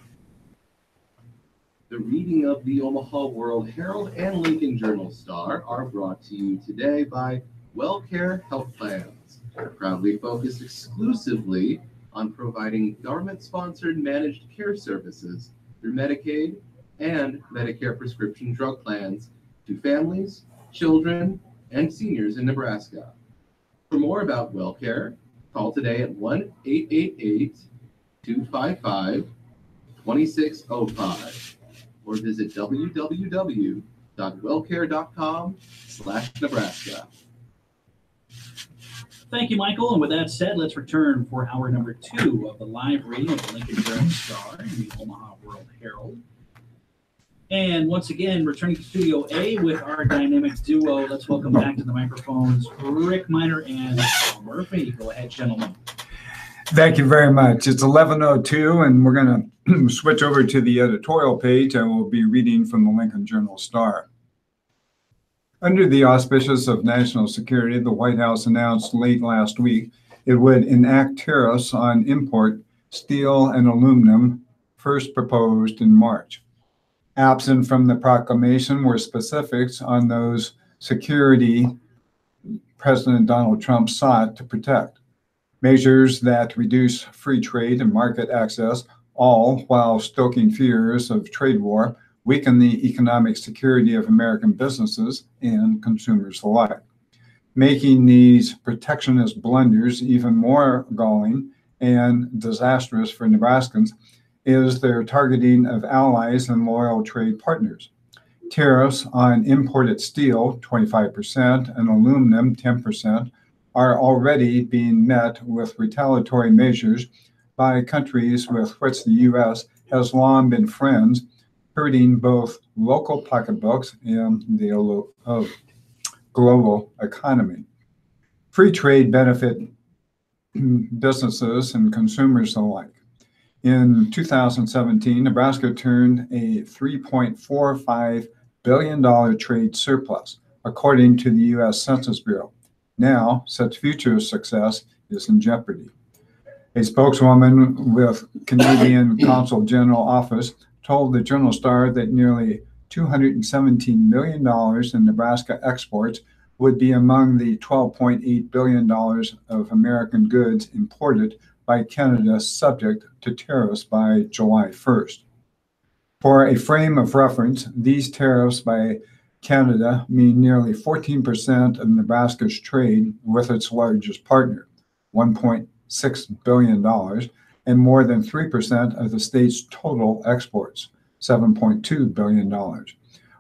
The reading of the Omaha World Herald and Lincoln Journal Star are brought to you today by WellCare Health Plans, proudly focused exclusively on providing government-sponsored managed care services through Medicaid and Medicare prescription drug plans to families, children, and seniors in Nebraska. For more about WellCare, call today at 1-888-255-2605 or visit www.wellcare.com/Nebraska. Thank you, Michael. And with that said, let's return for hour number 2 of the live reading of the Lincoln Journal Star and the Omaha World Herald. And once again, returning to Studio A with our dynamic duo, let's welcome back to the microphones Rick Miner and Paul Murphy. Go ahead, gentlemen. Thank you very much. It's 11:02, and we're going to switch over to the editorial page. I will be reading from the Lincoln Journal Star. Under the auspices of national security, the White House announced late last week it would enact tariffs on import steel and aluminum, first proposed in March. Absent from the proclamation were specifics on those security President Donald Trump sought to protect. Measures that reduce free trade and market access, all while stoking fears of trade war, weaken the economic security of American businesses and consumers alike. Making these protectionist blunders even more galling and disastrous for Nebraskans is their targeting of allies and loyal trade partners. Tariffs on imported steel, 25%, and aluminum, 10%, are already being met with retaliatory measures by countries with which the U.S. has long been friends, hurting both local pocketbooks and the global economy. Free trade benefit businesses and consumers alike. In 2017, Nebraska turned a $3.45 billion trade surplus, according to the U.S. Census Bureau. Now, such future success is in jeopardy. A spokeswoman with Canadian Consul General Office told the Journal Star that nearly $217 million in Nebraska exports would be among the $12.8 billion of American goods imported by Canada subject to tariffs by July 1st. For a frame of reference, these tariffs by Canada mean nearly 14% of Nebraska's trade with its largest partner, $1.6 billion, and more than 3% of the state's total exports, $7.2 billion,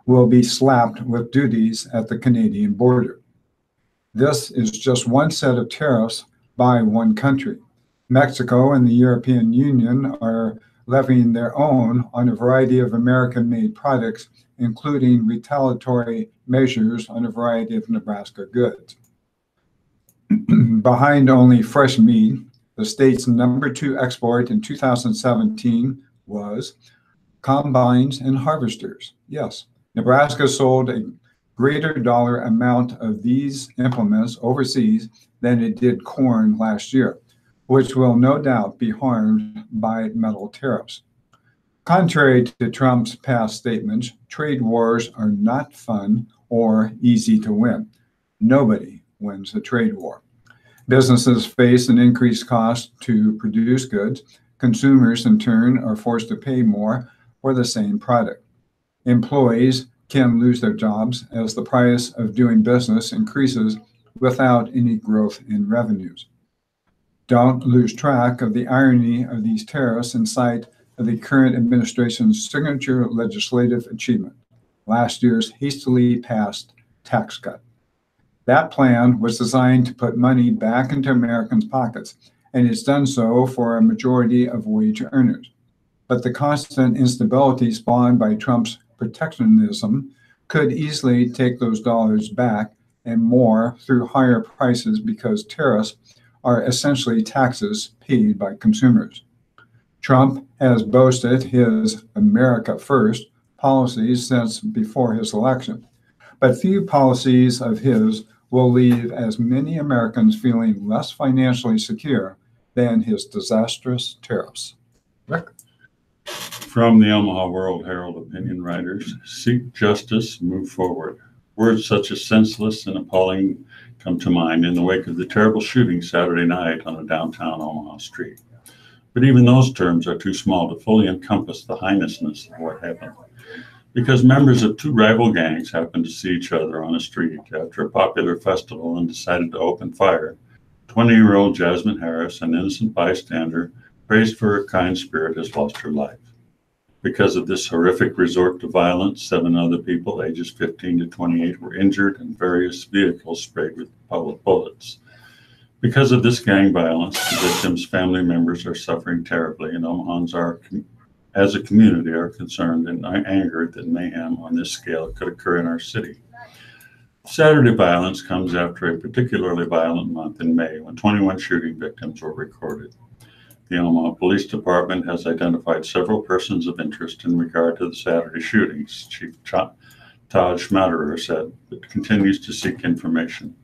will be slapped with duties at the Canadian border. This is just one set of tariffs by one country. Mexico and the European Union are levying their own on a variety of American-made products, including retaliatory measures on a variety of Nebraska goods. Behind only fresh meat, the state's number 2 export in 2017 was combines and harvesters. Yes, Nebraska sold a greater dollar amount of these implements overseas than it did corn last year, which will no doubt be harmed by metal tariffs. Contrary to Trump's past statements, trade wars are not fun or easy to win. Nobody wins a trade war. Businesses face an increased cost to produce goods. Consumers, in turn, are forced to pay more for the same product. Employees can lose their jobs as the price of doing business increases without any growth in revenues. Don't lose track of the irony of these tariffs in sight of the current administration's signature legislative achievement, last year's hastily passed tax cut. That plan was designed to put money back into Americans' pockets, and it's done so for a majority of wage earners. But the constant instability spawned by Trump's protectionism could easily take those dollars back and more through higher prices because tariffs are essentially taxes paid by consumers. Trump has boasted his America First policies since before his election, but few policies of his will leave as many Americans feeling less financially secure than his disastrous tariffs. Rick? From the Omaha World Herald opinion writers, seek justice, move forward. Words such as senseless and appalling come to mind in the wake of the terrible shooting Saturday night on a downtown Omaha street. But even those terms are too small to fully encompass the heinousness of what happened. Because members of 2 rival gangs happened to see each other on a street after a popular festival and decided to open fire, 20-year-old Jasmine Harris, an innocent bystander, praised for her kind spirit, has lost her life. Because of this horrific resort to violence, 7 other people, ages 15 to 28, were injured and various vehicles sprayed with bullets. Because of this gang violence, the victims' family members are suffering terribly, and Omahans are, as a community, are concerned and angered that mayhem on this scale could occur in our city. Saturday violence comes after a particularly violent month in May when 21 shooting victims were recorded. The Omaha Police Department has identified several persons of interest in regard to the Saturday shootings. Chief Todd Schmaderer said, but continues to seek information.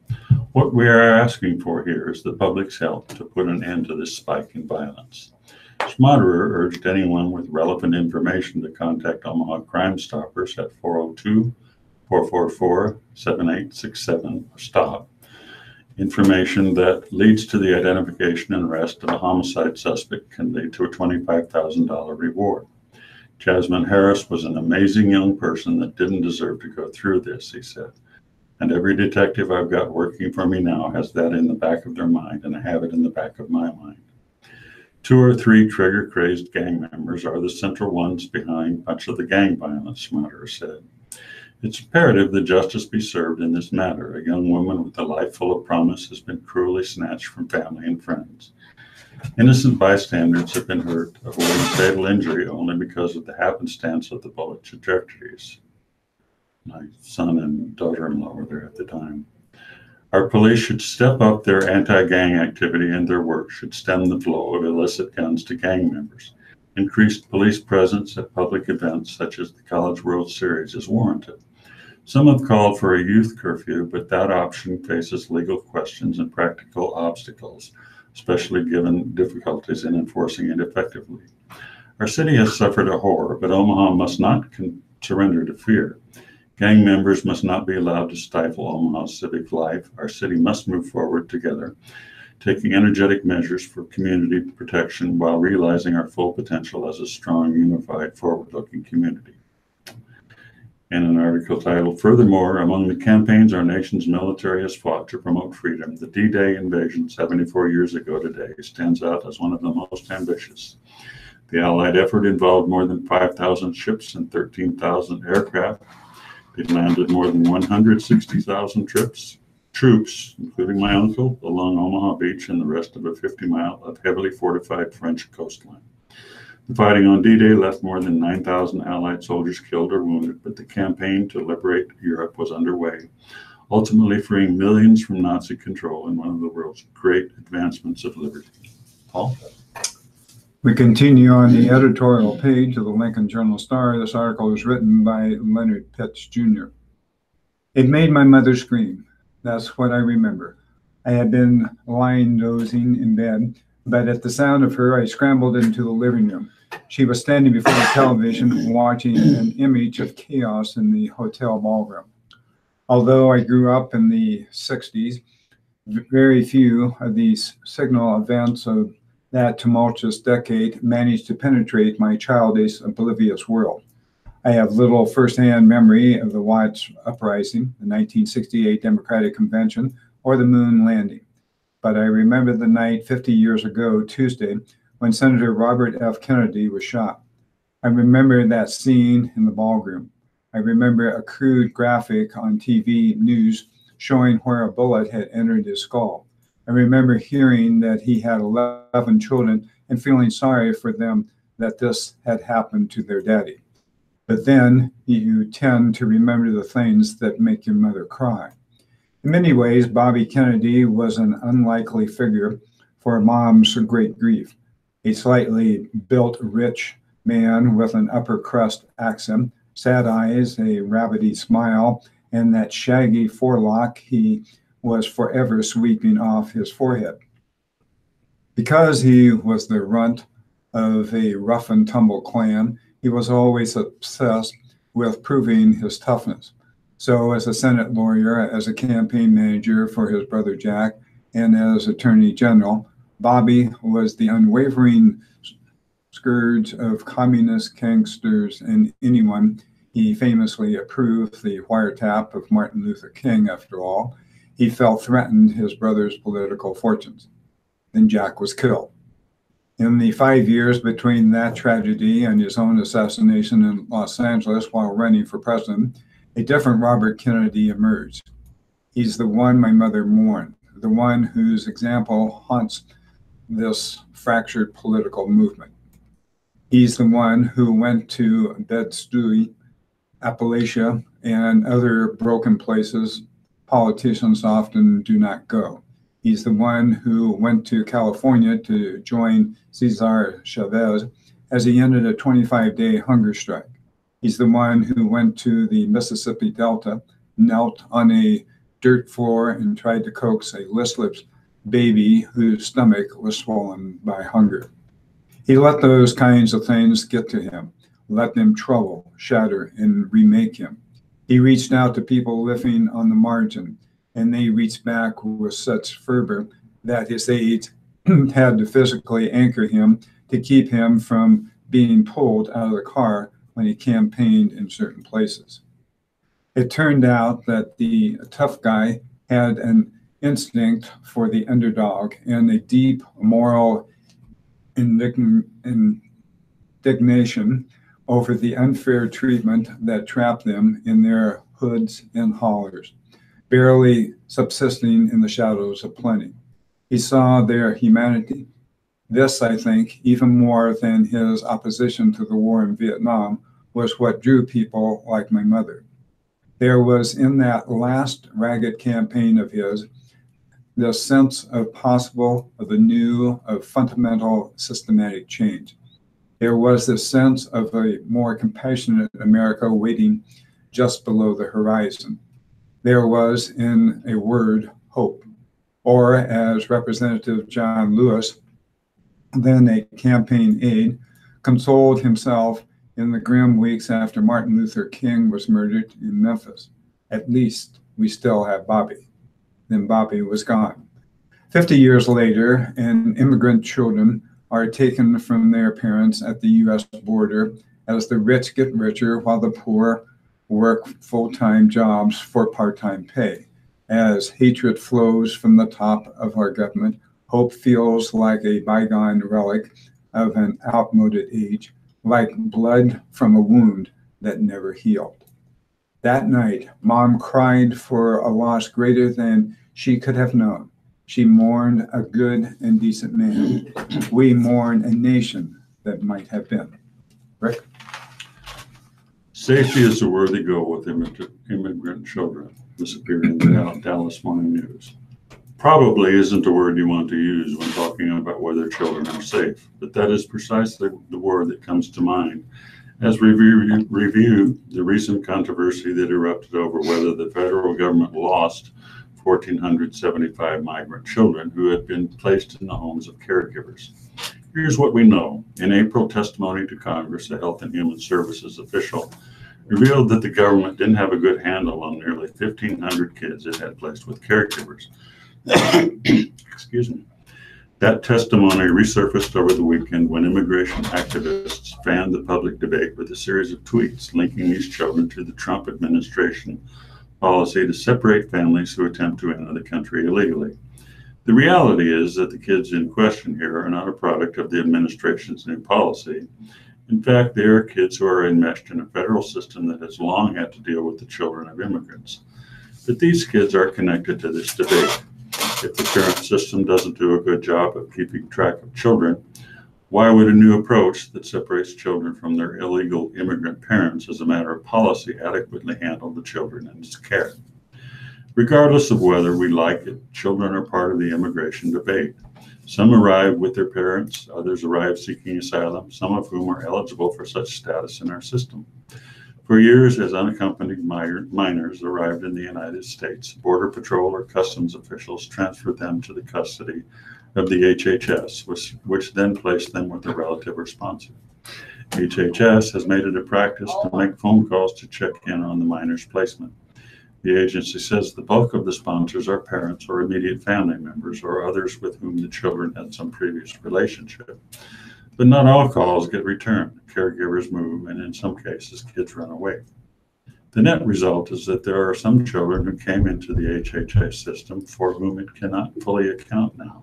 What we are asking for here is the public's help to put an end to this spike in violence. Schmaderer urged anyone with relevant information to contact Omaha Crime Stoppers at 402-444-7867 or STOP. Information that leads to the identification and arrest of a homicide suspect can lead to a $25,000 reward. Jasmine Harris was an amazing young person that didn't deserve to go through this, he said. And every detective I've got working for me now has that in the back of their mind, and I have it in the back of my mind. 2 or 3 trigger-crazed gang members are the central ones behind much of the gang violence, Schmaderer said. It's imperative that justice be served in this matter. A young woman with a life full of promise has been cruelly snatched from family and friends. Innocent bystanders have been hurt, avoiding fatal injury only because of the happenstance of the bullet trajectories. My son and daughter-in-law were there at the time. Our police should step up their anti-gang activity, and their work should stem the flow of illicit guns to gang members. Increased police presence at public events such as the College World Series is warranted. Some have called for a youth curfew, but that option faces legal questions and practical obstacles, especially given difficulties in enforcing it effectively. Our city has suffered a horror, but Omaha must not surrender to fear. Gang members must not be allowed to stifle Omaha's civic life. Our city must move forward together, taking energetic measures for community protection while realizing our full potential as a strong, unified, forward-looking community. In an article titled, Furthermore, among the campaigns our nation's military has fought to promote freedom, the D-Day invasion 74 years ago today stands out as one of the most ambitious. The Allied effort involved more than 5,000 ships and 13,000 aircraft. It landed more than 160,000 troops, including my uncle, along Omaha Beach and the rest of a 50-mile of heavily fortified French coastline. The fighting on D-Day left more than 9,000 Allied soldiers killed or wounded, but the campaign to liberate Europe was underway, ultimately freeing millions from Nazi control in one of the world's great advancements of liberty. Paul? We continue on the editorial page of the Lincoln Journal-Star. This article was written by Leonard Pitts, Jr. It made my mother scream. That's what I remember. I had been lying dozing in bed, but at the sound of her, I scrambled into the living room. She was standing before the television watching an image of chaos in the hotel ballroom. Although I grew up in the 60s, very few of these signal events of that tumultuous decade managed to penetrate my childish, oblivious world. I have little firsthand memory of the Watts Uprising, the 1968 Democratic Convention, or the moon landing. But I remember the night 50 years ago, Tuesday, when Senator Robert F. Kennedy was shot. I remember that scene in the ballroom. I remember a crude graphic on TV news showing where a bullet had entered his skull. I remember hearing that he had 11 children and feeling sorry for them that this had happened to their daddy. But then you tend to remember the things that make your mother cry. In many ways, Bobby Kennedy was an unlikely figure for a mom's great grief. A slightly built, rich man with an upper crust accent, sad eyes, a rabbity smile, and that shaggy forelock he was forever sweeping off his forehead. Because he was the runt of a rough and tumble clan, he was always obsessed with proving his toughness. So as a Senate lawyer, as a campaign manager for his brother Jack, and as Attorney General, Bobby was the unwavering scourge of communist gangsters and anyone. He famously approved the wiretap of Martin Luther King, after all. He felt threatened his brother's political fortunes. Then Jack was killed. In the 5 years between that tragedy and his own assassination in Los Angeles while running for president, a different Robert Kennedy emerged. He's the one my mother mourned, the one whose example haunts this fractured political movement. He's the one who went to Bed-Stuy, Appalachia, and other broken places politicians often do not go. He's the one who went to California to join Cesar Chavez as he ended a 25-day hunger strike. He's the one who went to the Mississippi Delta, knelt on a dirt floor, and tried to coax a listless baby whose stomach was swollen by hunger. He let those kinds of things get to him, let them trouble, shatter, and remake him. He reached out to people living on the margin, and they reached back with such fervor that his aides had to physically anchor him to keep him from being pulled out of the car when he campaigned in certain places. It turned out that the tough guy had an instinct for the underdog and a deep moral indignation over the unfair treatment that trapped them in their hoods and hollers, barely subsisting in the shadows of plenty. He saw their humanity. This, I think, even more than his opposition to the war in Vietnam, was what drew people like my mother. There was in that last ragged campaign of his the sense of the new, of fundamental systematic change. There was this sense of a more compassionate America waiting just below the horizon. There was, in a word, hope. Or, as Representative John Lewis, then a campaign aide, consoled himself in the grim weeks after Martin Luther King was murdered in Memphis, at least we still have Bobby. Then Bobby was gone. 50 years later, and immigrant children are taken from their parents at the U.S. border as the rich get richer while the poor work full-time jobs for part-time pay. As hatred flows from the top of our government, hope feels like a bygone relic of an outmoded age, like blood from a wound that never healed. That night, Mom cried for a loss greater than she could have known. She mourned a good and decent man. We mourn a nation that might have been. Rick? Safety is a worthy goal with immigrant children. This appeared in the Dallas Morning News. Probably isn't a word you want to use when talking about whether children are safe, but that is precisely the word that comes to mind as we review the recent controversy that erupted over whether the federal government lost 1,475 migrant children who had been placed in the homes of caregivers. Here's what we know. In April testimony to Congress, a Health and Human Services official revealed that the government didn't have a good handle on nearly 1,500 kids it had placed with caregivers. Excuse me. That testimony resurfaced over the weekend when immigration activists fanned the public debate with a series of tweets linking these children to the Trump administration policy to separate families who attempt to enter the country illegally. The reality is that the kids in question here are not a product of the administration's new policy. In fact, they are kids who are enmeshed in a federal system that has long had to deal with the children of immigrants. But these kids are connected to this debate. If the current system doesn't do a good job of keeping track of children, why would a new approach that separates children from their illegal immigrant parents as a matter of policy adequately handle the children in its care? Regardless of whether we like it, children are part of the immigration debate. Some arrive with their parents, others arrive seeking asylum, some of whom are eligible for such status in our system. For years, as unaccompanied minors arrived in the United States, Border Patrol or Customs officials transferred them to the custody of the HHS, which then placed them with a relative or sponsor. HHS has made it a practice to make phone calls to check in on the minor's placement. The agency says the bulk of the sponsors are parents or immediate family members or others with whom the children had some previous relationship. But not all calls get returned. Caregivers move, and in some cases, kids run away. The net result is that there are some children who came into the HHS system for whom it cannot fully account now.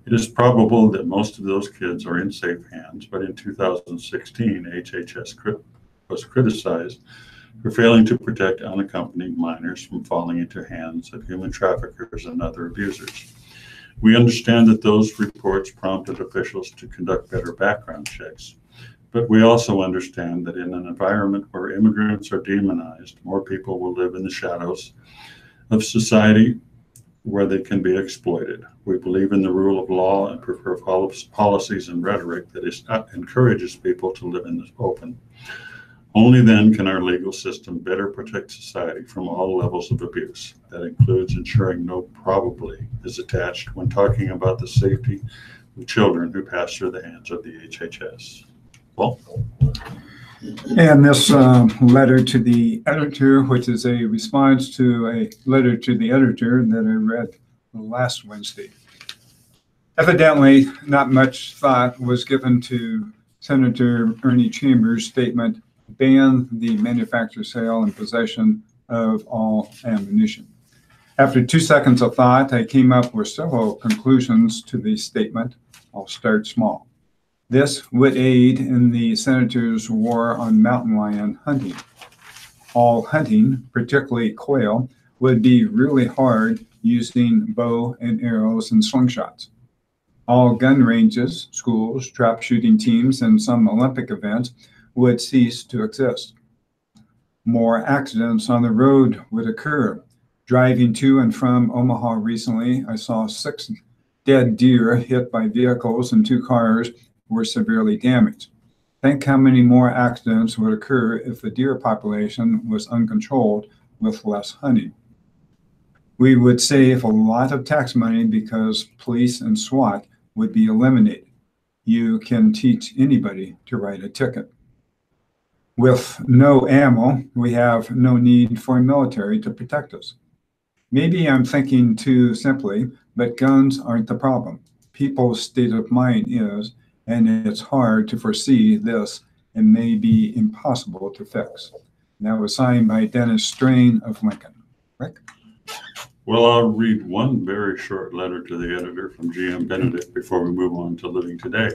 It is probable that most of those kids are in safe hands, but in 2016, HHS was criticized for failing to protect unaccompanied minors from falling into hands of human traffickers and other abusers. We understand that those reports prompted officials to conduct better background checks, but we also understand that in an environment where immigrants are demonized, more people will live in the shadows of society where they can be exploited. We believe in the rule of law and prefer policies and rhetoric that encourages people to live in the open. Only then can our legal system better protect society from all levels of abuse. That includes ensuring no probably is attached when talking about the safety of children who pass through the hands of the HHS. Well, And this letter to the editor, which is a response to a letter to the editor that I read last Wednesday. Evidently, not much thought was given to Senator Ernie Chambers' statement, ban the manufacture, sale, and possession of all ammunition. After 2 seconds of thought, I came up with several conclusions to the statement. I'll start small. This would aid in the senator's war on mountain lion hunting. All hunting, particularly quail, would be really hard using bow and arrows and slingshots. All gun ranges, schools, trap shooting teams, and some Olympic events would cease to exist. More accidents on the road would occur. Driving to and from Omaha recently, I saw 6 dead deer hit by vehicles, and 2 cars were severely damaged. Think how many more accidents would occur if the deer population was uncontrolled with less hunting. We would save a lot of tax money because police and SWAT would be eliminated. You can teach anybody to write a ticket. With no ammo, we have no need for a military to protect us. Maybe I'm thinking too simply, but guns aren't the problem. People's state of mind is, and it's hard to foresee this and may be impossible to fix. And that was signed by Dennis Strain of Lincoln. Rick? well, I'll read one very short letter to the editor from GM Benedict before we move on to living today.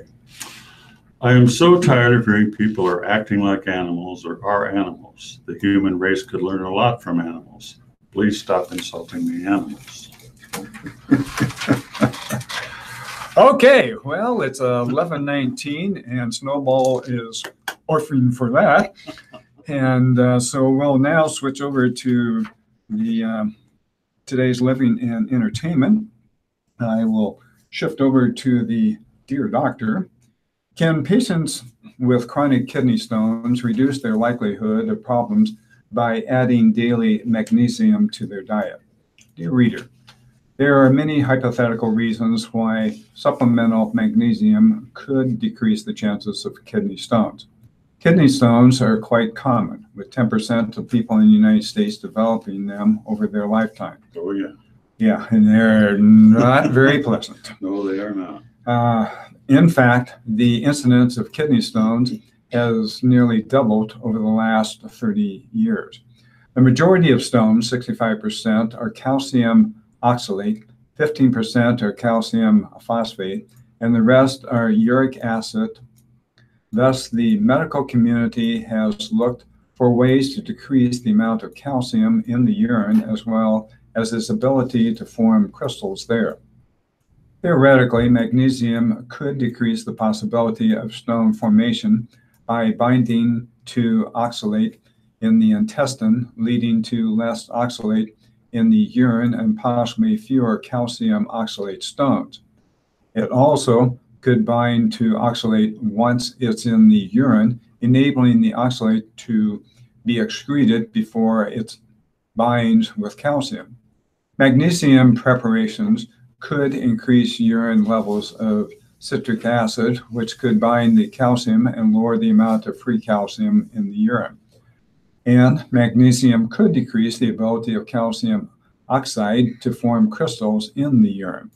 I am so tired of hearing people are acting like animals or are animals. The human race could learn a lot from animals. Please stop insulting the animals. Okay, well, it's 11:19 and Snowball is orphan for that. And so we'll now switch over to the today's living and entertainment. I will shift over to the Dear Doctor. Can patients with chronic kidney stones reduce their likelihood of problems by adding daily magnesium to their diet? Dear reader, there are many hypothetical reasons why supplemental magnesium could decrease the chances of kidney stones. Kidney stones are quite common, with 10% of people in the United States developing them over their lifetime. Oh, yeah. Yeah, and they're not very pleasant. No, they are not. In fact, the incidence of kidney stones has nearly doubled over the last 30 years. The majority of stones, 65%, are calcium oxalate, 15% are calcium phosphate, and the rest are uric acid. Thus, the medical community has looked for ways to decrease the amount of calcium in the urine as well as its ability to form crystals there. Theoretically, magnesium could decrease the possibility of stone formation by binding to oxalate in the intestine, leading to less oxalate in the urine and possibly fewer calcium oxalate stones. It also could bind to oxalate once it's in the urine, enabling the oxalate to be excreted before it binds with calcium. Magnesium preparations could increase urine levels of citric acid, which could bind the calcium and lower the amount of free calcium in the urine. And magnesium could decrease the ability of calcium oxide to form crystals in the urine.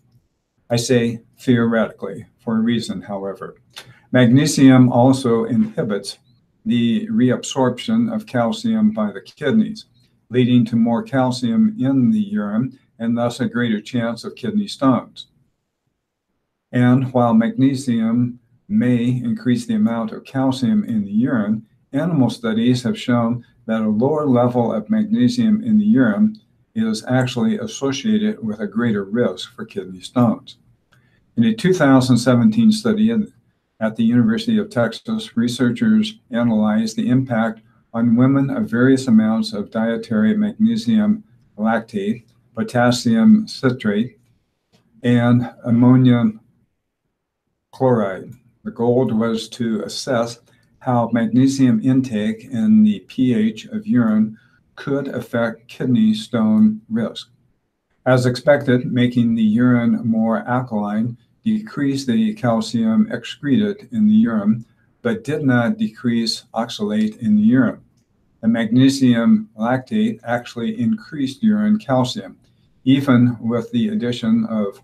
I say theoretically, for a reason, however. Magnesium also inhibits the reabsorption of calcium by the kidneys, leading to more calcium in the urine and thus a greater chance of kidney stones. And while magnesium may increase the amount of calcium in the urine, animal studies have shown that a lower level of magnesium in the urine is actually associated with a greater risk for kidney stones. In a 2017 study at the University of Texas, researchers analyzed the impact on women of various amounts of dietary magnesium lactate, potassium citrate, and ammonium chloride. The goal was to assess how magnesium intake and the pH of urine could affect kidney stone risk. As expected, making the urine more alkaline decreased the calcium excreted in the urine, but did not decrease oxalate in the urine. The magnesium lactate actually increased urine calcium, even with the addition of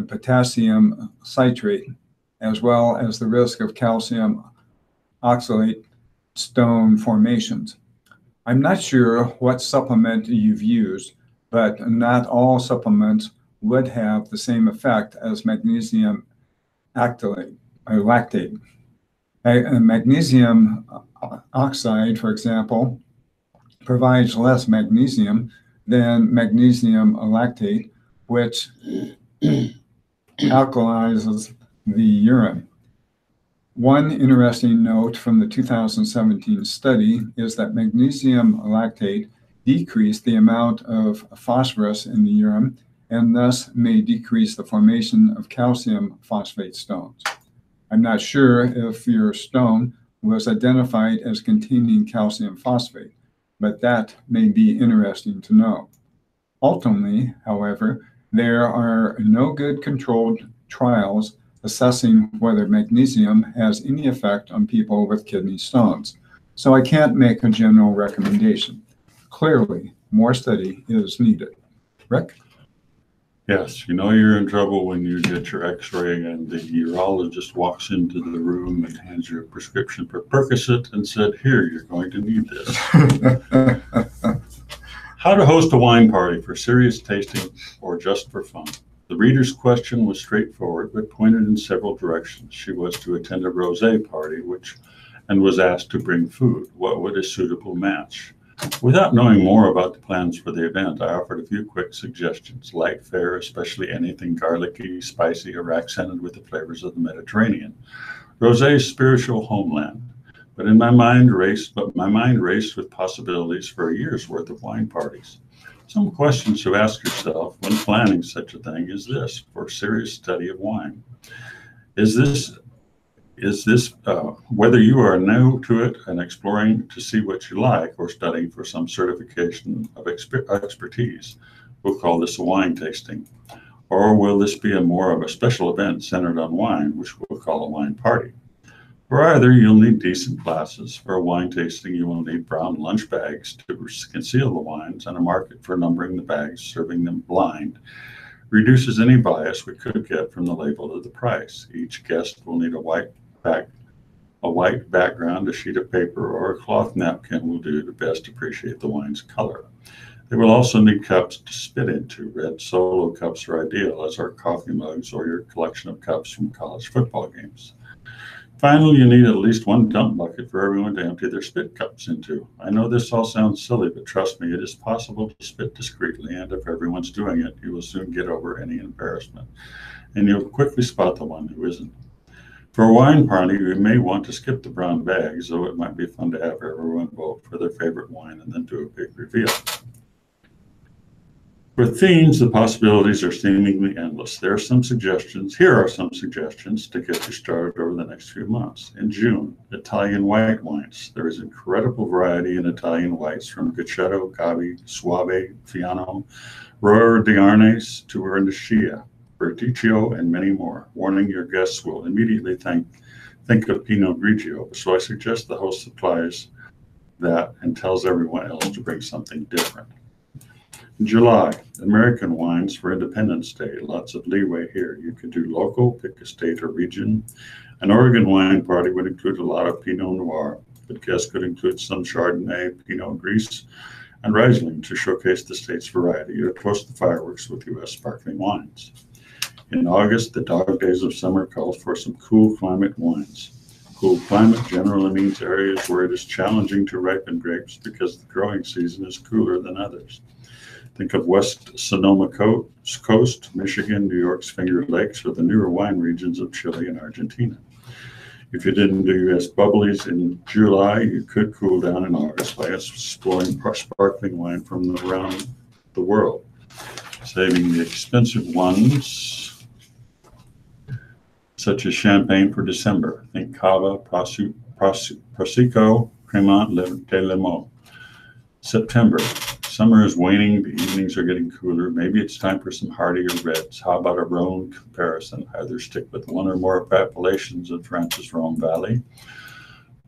potassium citrate, as well as the risk of calcium oxalate stone formations. I'm not sure what supplement you've used, but not all supplements would have the same effect as magnesium lactate. Magnesium oxide, for example, provides less magnesium than magnesium lactate, which alkalizes the urine. One interesting note from the 2017 study is that magnesium lactate decreased the amount of phosphorus in the urine and thus may decrease the formation of calcium phosphate stones. I'm not sure if your stone was identified as containing calcium phosphate, but that may be interesting to know. Ultimately, however, there are no good controlled trials assessing whether magnesium has any effect on people with kidney stones, so I can't make a general recommendation. Clearly, more study is needed. Rick? Yes, you know you're in trouble when you get your x-ray and the urologist walks into the room and hands you a prescription for Percocet and said, here, you're going to need this. How to host a wine party for serious tasting or just for fun. The reader's question was straightforward, but pointed in several directions. She was to attend a rosé party, and was asked to bring food. What would a suitable match? Without knowing more about the plans for the event, I offered a few quick suggestions. Light fare, especially anything garlicky, spicy, or accented with the flavors of the Mediterranean. Rosé's spiritual homeland. But my mind raced with possibilities for a year's worth of wine parties. Some questions to ask yourself when planning such a thing is this: for serious study of wine. Is this whether you are new to it and exploring to see what you like, or studying for some certification of expertise? We'll call this a wine tasting. Or will this be more of a special event centered on wine, which we'll call a wine party? For either, you'll need decent glasses. For a wine tasting, you will need brown lunch bags to conceal the wines, and a market for numbering the bags, serving them blind. Reduces any bias we could get from the label of the price. Each guest will need a white background, a sheet of paper, or a cloth napkin will do to best appreciate the wine's color. They will also need cups to spit into. Red Solo cups are ideal, as are coffee mugs or your collection of cups from college football games. Finally, you need at least one dump bucket for everyone to empty their spit cups into. I know this all sounds silly, but trust me, it is possible to spit discreetly, and if everyone's doing it, you will soon get over any embarrassment, and you'll quickly spot the one who isn't. For a wine party, you may want to skip the brown bags, though it might be fun to have everyone vote for their favorite wine and then do a big reveal. For themes, the possibilities are seemingly endless. Here are some suggestions to get you started over the next few months. In June, Italian white wines. There is incredible variety in Italian whites, from Gachetto, Gavi, Soave, Fiano, Roer di Arnes to Vernaccia, Berticcio, and many more. Warning, your guests will immediately think of Pinot Grigio, so I suggest the host supplies that and tells everyone else to bring something different. In July, American wines for Independence Day. Lots of leeway here. You could do local, pick a state or region. An Oregon wine party would include a lot of Pinot Noir, but guests could include some Chardonnay, Pinot Gris, and Riesling to showcase the state's variety, or toast the fireworks with U.S. sparkling wines. In August, the dog days of summer calls for some cool climate wines. Cool climate generally means areas where it is challenging to ripen grapes because the growing season is cooler than others. Think of West Sonoma Coast, Michigan, New York's Finger Lakes, or the newer wine regions of Chile and Argentina. If you didn't do U.S. bubblies in July, you could cool down in August by exploring sparkling wine from around the world, saving the expensive ones, such as champagne, for December. Think Cava, Prosecco Cremant de Limo. September. Summer is waning, the evenings are getting cooler. Maybe it's time for some heartier reds. How about a Rhone comparison? Either stick with one or more appellations of France's Rhone Valley,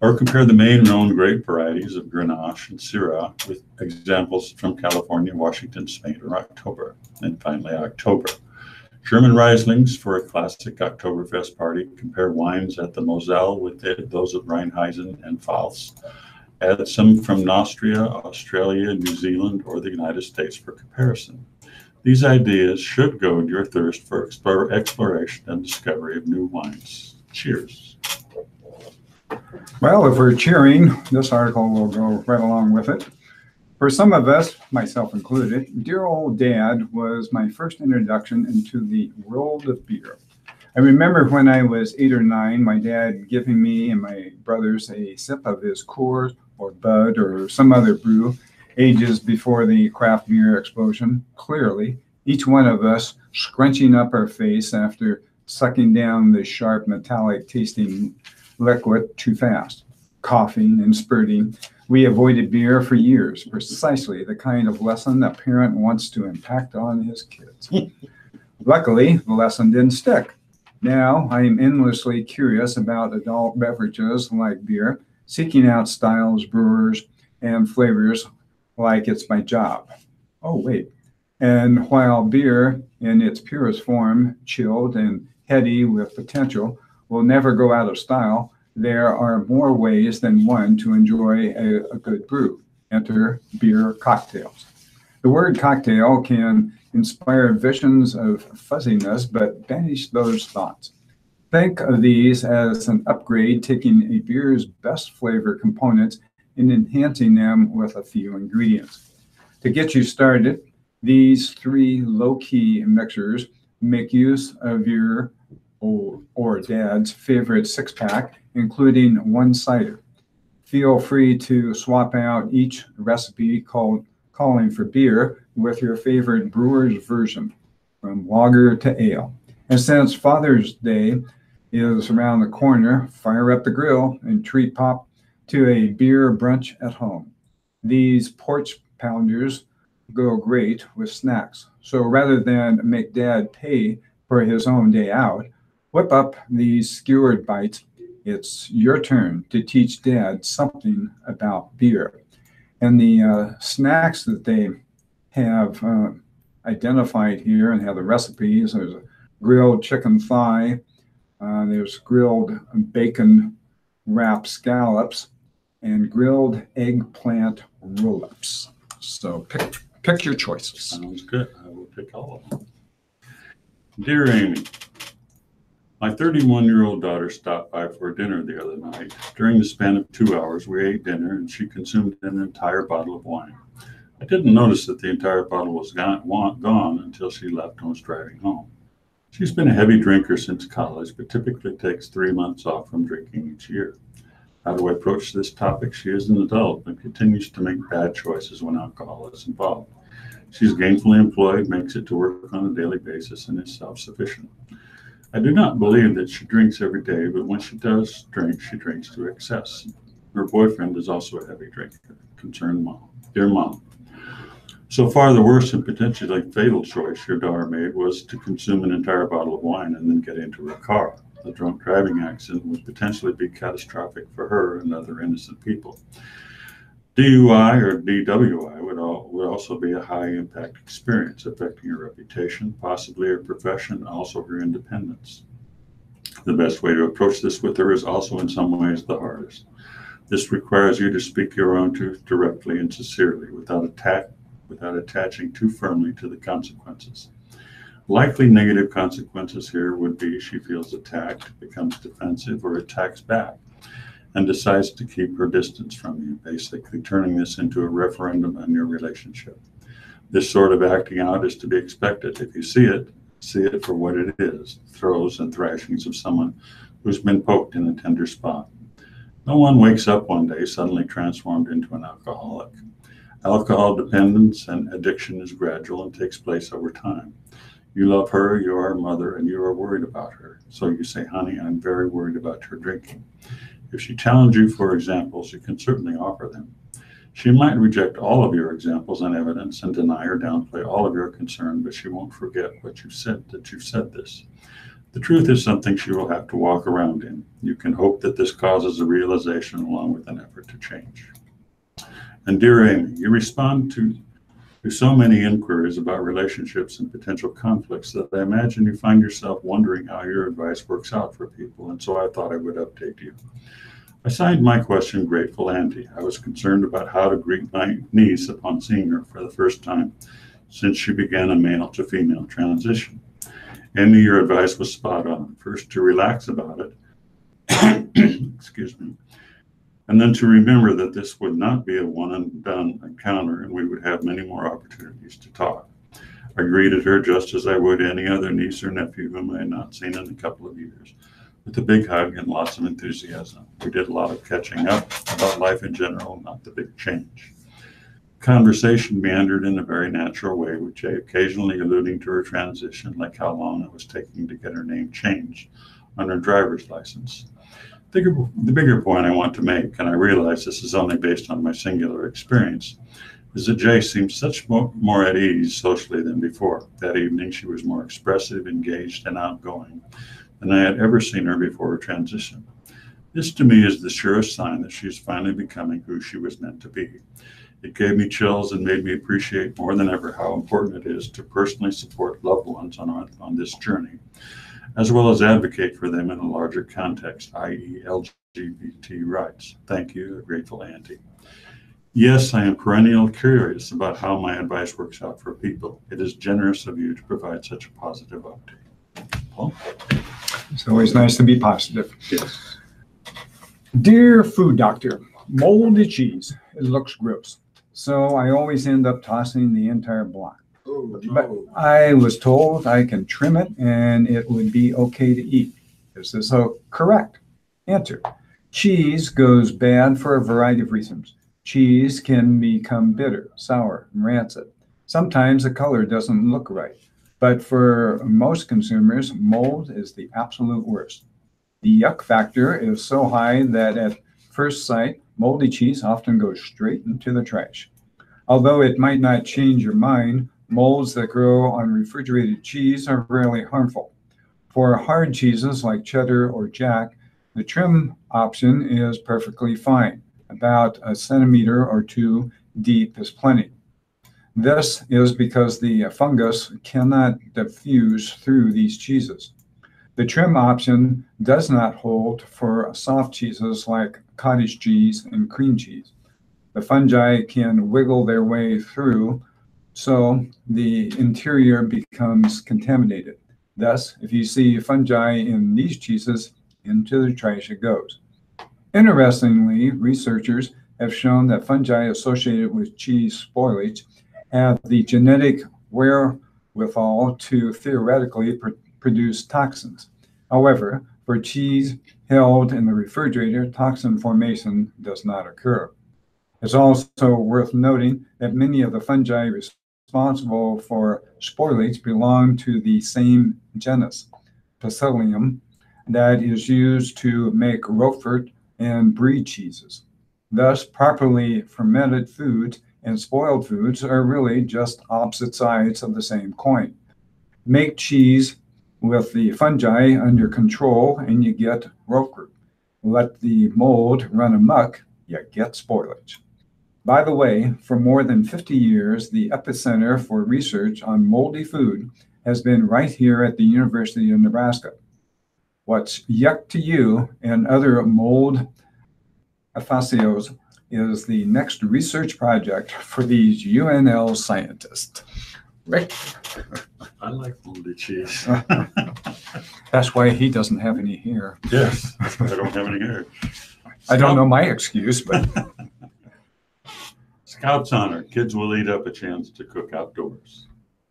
or compare the main Rhone grape varieties of Grenache and Syrah with examples from California, Washington, Spain, or October. And finally, October. German Rieslings for a classic Oktoberfest party. Compare wines at the Moselle with those of Rheinheisen and Pfalz. Add some from Austria, Australia, New Zealand, or the United States for comparison. These ideas should goad your thirst for exploration and discovery of new wines. Cheers. Well, if we're cheering, this article will go right along with it. For some of us, myself included, dear old Dad was my first introduction into the world of beer. I remember when I was 8 or 9, my dad giving me and my brothers a sip of his Coors or Bud or some other brew, ages before the craft beer explosion. Clearly, each one of us scrunching up our face after sucking down the sharp, metallic tasting liquid too fast, coughing and spurting. We avoided beer for years, precisely the kind of lesson a parent wants to impact on his kids. Luckily, the lesson didn't stick. Now, I am endlessly curious about adult beverages like beer, seeking out styles, brewers, and flavors like it's my job. Oh, wait. And while beer, in its purest form, chilled and heady with potential, will never go out of style, there are more ways than one to enjoy a good brew. Enter beer cocktails. The word cocktail can inspire visions of fuzziness, but banish those thoughts. Think of these as an upgrade, taking a beer's best flavor components and enhancing them with a few ingredients. To get you started, these 3 low-key mixers make use of your or Dad's favorite 6-pack, including 1 cider. Feel free to swap out each recipe calling for beer with your favorite brewer's version, from lager to ale. And since Father's Day is around the corner, fire up the grill and treat Pop to a beer brunch at home. These porch pounders go great with snacks. So rather than make Dad pay for his own day out, whip up these skewered bites. It's your turn to teach Dad something about beer. And the snacks that they have identified here and have the recipes, there's a grilled chicken thigh, there's grilled bacon wrap scallops, and grilled eggplant roll-ups. So pick your choices. Sounds good. I will pick all of them. Dear Amy, my 31-year-old daughter stopped by for dinner the other night. During the span of 2 hours, we ate dinner and she consumed an entire bottle of wine. I didn't notice that the entire bottle was gone until she left and was driving home. She's been a heavy drinker since college, but typically takes 3 months off from drinking each year. How do I approach this topic? She is an adult and continues to make bad choices when alcohol is involved. She's gainfully employed, makes it to work on a daily basis, and is self-sufficient. I do not believe that she drinks every day, but when she does drink, she drinks to excess. Her boyfriend is also a heavy drinker. Concerned mom. Dear Mom, so far the worst and potentially fatal choice your daughter made was to consume an entire bottle of wine and then get into her car. The drunk driving accident would potentially be catastrophic for her and other innocent people. DUI or DWI would also be a high-impact experience, affecting her reputation, possibly her profession, also her independence. The best way to approach this with her is also in some ways the hardest. This requires you to speak your own truth directly and sincerely, without attaching too firmly to the consequences. Likely negative consequences here would be she feels attacked, becomes defensive, or attacks back, and decides to keep her distance from you, basically turning this into a referendum on your relationship. This sort of acting out is to be expected. If you see it for what it is, throws and thrashings of someone who's been poked in a tender spot. No one wakes up one day suddenly transformed into an alcoholic. Alcohol dependence and addiction is gradual and takes place over time. You love her, you are a mother, and you are worried about her. So you say, honey, I'm very worried about her drinking. If she challenged you for examples, you can certainly offer them. She might reject all of your examples and evidence and deny or downplay all of your concern, but she won't forget what you said, that you said this. The truth is something she will have to walk around in. You can hope that this causes a realization along with an effort to change. And dear Amy, you respond to so many inquiries about relationships and potential conflicts that I imagine you find yourself wondering how your advice works out for people, and so I thought I would update you. I signed my question Grateful Auntie. I was concerned about how to greet my niece upon seeing her for the first time since she began a male to female transition. Amy, your advice was spot on. First, to relax about it, excuse me, and then to remember that this would not be a one and done encounter and we would have many more opportunities to talk. I greeted her just as I would any other niece or nephew whom I had not seen in a couple of years, with a big hug and lots of enthusiasm. We did a lot of catching up about life in general, not the big change. Conversation meandered in a very natural way, which I occasionally alluding to her transition, like how long it was taking to get her name changed on her driver's license. The bigger point I want to make, and I realize this is only based on my singular experience, is that Jay seems such more at ease socially than before. That evening, she was more expressive, engaged, and outgoing than I had ever seen her before her transition. This, to me, is the surest sign that she is finally becoming who she was meant to be. It gave me chills and made me appreciate more than ever how important it is to personally support loved ones on this journey, as well as advocate for them in a larger context, i.e. LGBT rights. Thank you, a Grateful Auntie. Yes, I am perennially curious about how my advice works out for people. It is generous of you to provide such a positive update. Paul? It's always nice to be positive. Yes. Dear food doctor, moldy cheese, it looks gross. So I always end up tossing the entire block. Oh, But no. I was told I can trim it and it would be okay to eat. Is this correct? Answer. Cheese goes bad for a variety of reasons. Cheese can become bitter, sour, and rancid. Sometimes the color doesn't look right. But for most consumers, mold is the absolute worst. The yuck factor is so high that at first sight, moldy cheese often goes straight into the trash. Although it might not change your mind, molds that grow on refrigerated cheese are rarely harmful. For hard cheeses like cheddar or jack, the trim option is perfectly fine. About a centimeter or two deep is plenty. This is because the fungus cannot diffuse through these cheeses. The trim option does not hold for soft cheeses like cottage cheese and cream cheese. The fungi can wiggle their way through, so the interior becomes contaminated. Thus, if you see fungi in these cheeses, into the trash it goes. Interestingly, researchers have shown that fungi associated with cheese spoilage have the genetic wherewithal to theoretically produce toxins. However, for cheese held in the refrigerator, toxin formation does not occur. It's also worth noting that many of the fungi responsible for spoilage belong to the same genus, Bacillium, that is used to make Roquefort and Brie cheeses. Thus, properly fermented foods and spoiled foods are really just opposite sides of the same coin. Make cheese with the fungi under control and you get Roquefort. Let the mold run amok, you get spoilage. By the way, for more than 50 years, the epicenter for research on moldy food has been right here at the University of Nebraska. What's yuck to you and other mold aficionados is the next research project for these UNL scientists. Rick? I like moldy cheese. That's why he doesn't have any hair. Yes, that's why I don't have any hair. I don't know my excuse, but Scouts honor, kids will eat up a chance to cook outdoors.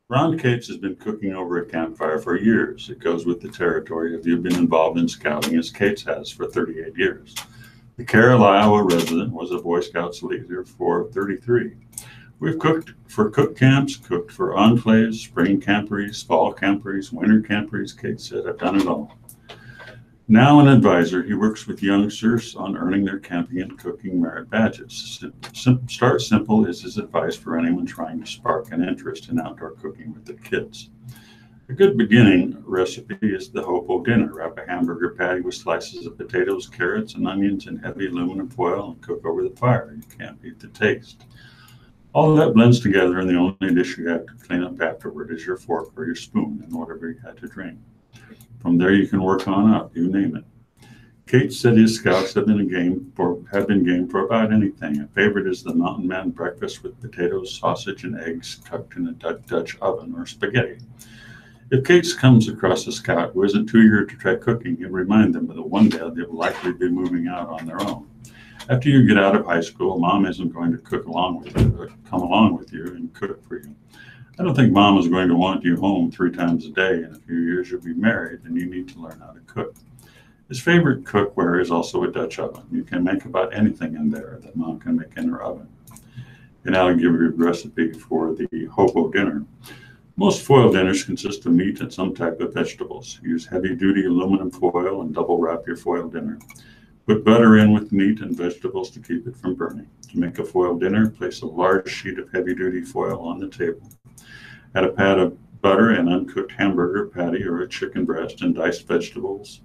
Ron Cates has been cooking over a campfire for years. It goes with the territory if you've been involved in scouting as Cates has for 38 years. The Carroll, Iowa resident was a Boy Scouts leader for 33. We've cooked for cook camps, cooked for enclaves, spring camperies, fall camperies, winter camperies. Cates said, I've done it all. Now an advisor, he works with youngsters on earning their camping and cooking merit badges. Start simple is his advice for anyone trying to spark an interest in outdoor cooking with their kids. A good beginning recipe is the hopo dinner. Wrap a hamburger patty with slices of potatoes, carrots, and onions in heavy aluminum foil and cook over the fire. You can't beat the taste. All of that blends together, and the only dish you have to clean up afterward is your fork or your spoon and whatever you had to drink. From there, you can work on up, you name it. Kate said his scouts have been game for about anything. A favorite is the Mountain Man breakfast with potatoes, sausage, and eggs cooked in a Dutch oven or spaghetti. If Kate comes across a scout who isn't too eager to try cooking, he'll remind them that one day they'll likely be moving out on their own. After you get out of high school, mom isn't going to cook along with you, but come along with you and cook for you. I don't think mom is going to want you home 3 times a day. In a few years, you'll be married and you need to learn how to cook. His favorite cookware is also a Dutch oven. You can make about anything in there that mom can make in her oven. And I'll give you a recipe for the hopo dinner. Most foil dinners consist of meat and some type of vegetables. Use heavy-duty aluminum foil and double wrap your foil dinner. Put butter in with meat and vegetables to keep it from burning. To make a foil dinner, place a large sheet of heavy-duty foil on the table. Add a pat of butter and uncooked hamburger patty or a chicken breast and diced vegetables,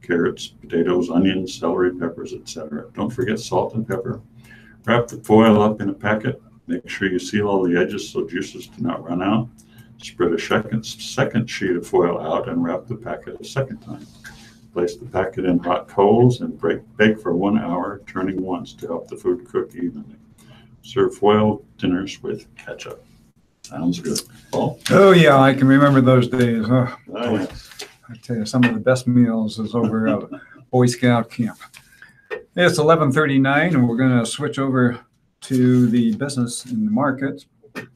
carrots, potatoes, onions, celery, peppers, etc. Don't forget salt and pepper. Wrap the foil up in a packet. Make sure you seal all the edges so juices do not run out. Spread a second sheet of foil out and wrap the packet a second time. Place the packet in hot coals and bake for 1 hour, turning once to help the food cook evenly. Serve foil dinners with ketchup. Sounds good. Paul? Oh, yeah, I can remember those days. Oh, Yes. I tell you, some of the best meals is over at Boy Scout camp. It's 11:39, and we're going to switch over to the business in the market.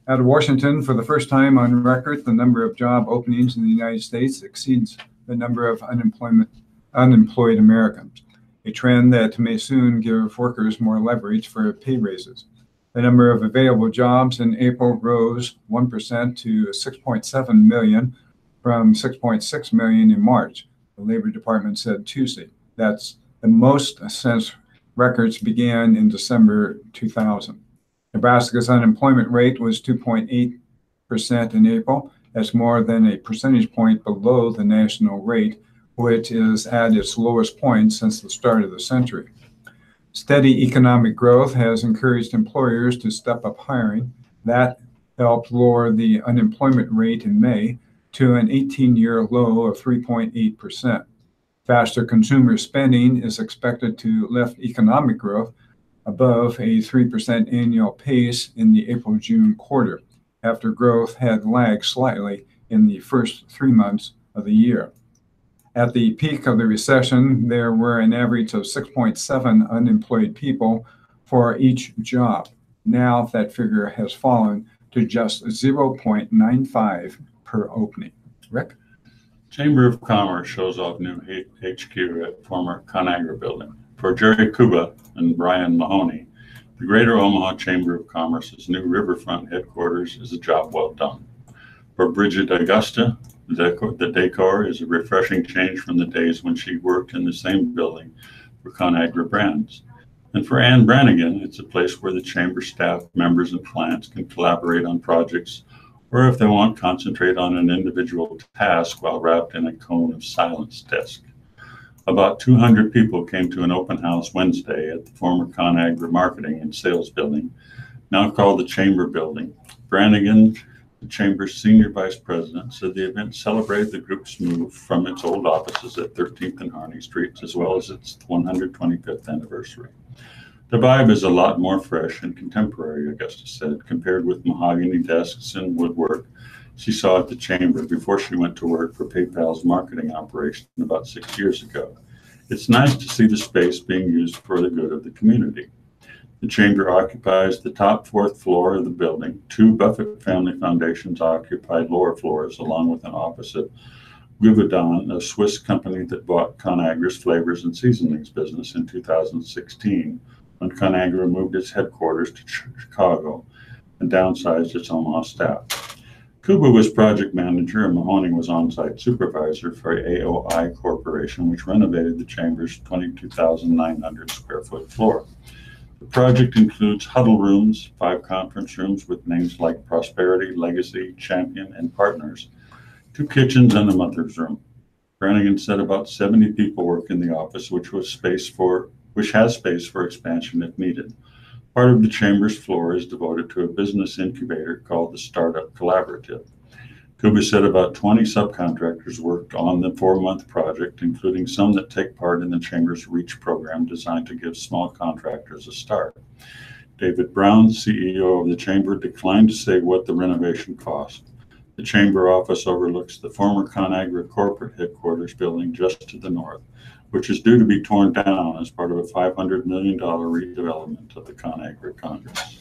Out of Washington, for the first time on record, the number of job openings in the United States exceeds the number of unemployed Americans, a trend that may soon give workers more leverage for pay raises. The number of available jobs in April rose 1% to 6.7 million from 6.6 million in March, the Labor Department said Tuesday. That's the most since records began in December 2000. Nebraska's unemployment rate was 2.8% in April. That's more than a percentage point below the national rate, which is at its lowest point since the start of the century. Steady economic growth has encouraged employers to step up hiring. That helped lower the unemployment rate in May to an 18-year low of 3.8%. Faster consumer spending is expected to lift economic growth above a 3% annual pace in the April-June quarter, after growth had lagged slightly in the first 3 months of the year. At the peak of the recession, there were an average of 6.7 unemployed people for each job. Now that figure has fallen to just 0.95 per opening. Rick? Chamber of Commerce shows off new HQ at former ConAgra building. For Jerry Kuba and Brian Mahoney, the Greater Omaha Chamber of Commerce's new riverfront headquarters is a job well done. For Bridget Augusta, the decor is a refreshing change from the days when she worked in the same building for ConAgra brands. And for Ann Brannigan, it's a place where the chamber staff, members, and clients can collaborate on projects, or if they want, concentrate on an individual task while wrapped in a cone of silence desk. About 200 people came to an open house Wednesday at the former ConAgra Marketing and Sales Building, now called the Chamber Building. Brannigan, the Chamber's senior vice president, said the event celebrated the group's move from its old offices at 13th and Harney Streets, as well as its 125th anniversary. The vibe is a lot more fresh and contemporary, Augusta said, compared with mahogany desks and woodwork she saw at the Chamber before she went to work for PayPal's marketing operation about 6 years ago. It's nice to see the space being used for the good of the community. The Chamber occupies the top 4th floor of the building. 2 Buffett family foundations occupied lower floors, along with an office of Givaudan, a Swiss company that bought ConAgra's flavors and seasonings business in 2016, when ConAgra moved its headquarters to Chicago and downsized its Omaha staff. Kuba was project manager and Mahoney was on-site supervisor for AOI Corporation, which renovated the chamber's 22,900 square foot floor. The project includes huddle rooms, 5 conference rooms with names like Prosperity, Legacy, Champion, and Partners, 2 kitchens, and a mother's room. Brannigan said about 70 people work in the office, which has space for expansion if needed. Part of the chamber's floor is devoted to a business incubator called the Startup Collaborative. Kuba said about 20 subcontractors worked on the 4-month project, including some that take part in the chamber's REACH program designed to give small contractors a start. David Brown, CEO of the chamber, declined to say what the renovation cost. The chamber office overlooks the former ConAgra corporate headquarters building just to the north, which is due to be torn down as part of a $500 million redevelopment of the ConAgra Congress.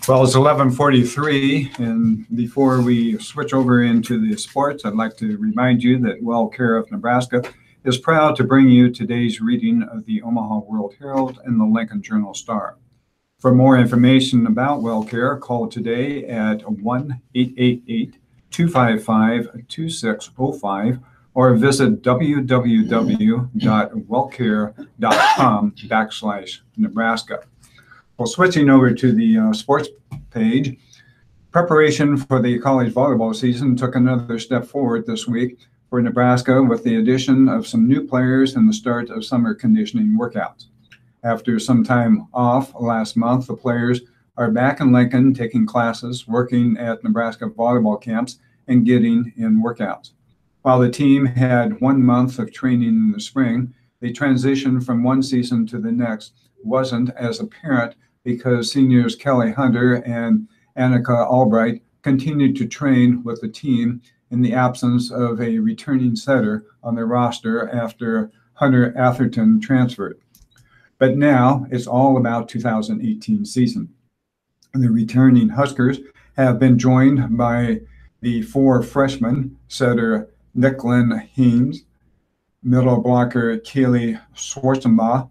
Well, it's 11:43, and before we switch over into the sports, I'd like to remind you that WellCare of Nebraska is proud to bring you today's reading of the Omaha World Herald and the Lincoln Journal-Star. For more information about WellCare, call today at 1-888-255-2605 or visit www.wellcare.com/Nebraska. Well, switching over to the sports page, preparation for the college volleyball season took another step forward this week for Nebraska with the addition of some new players and the start of summer conditioning workouts. After some time off last month, the players are back in Lincoln taking classes, working at Nebraska volleyball camps, and getting in workouts. While the team had 1 month of training in the spring, the transition from one season to the next wasn't as apparent because seniors Kelly Hunter and Annika Albright continued to train with the team in the absence of a returning setter on the roster after Hunter Atherton transferred. But now it's all about 2018 season. The returning Huskers have been joined by the 4 freshmen, setter Nicklin Haynes, middle blocker Kaylee Schwarzenbach,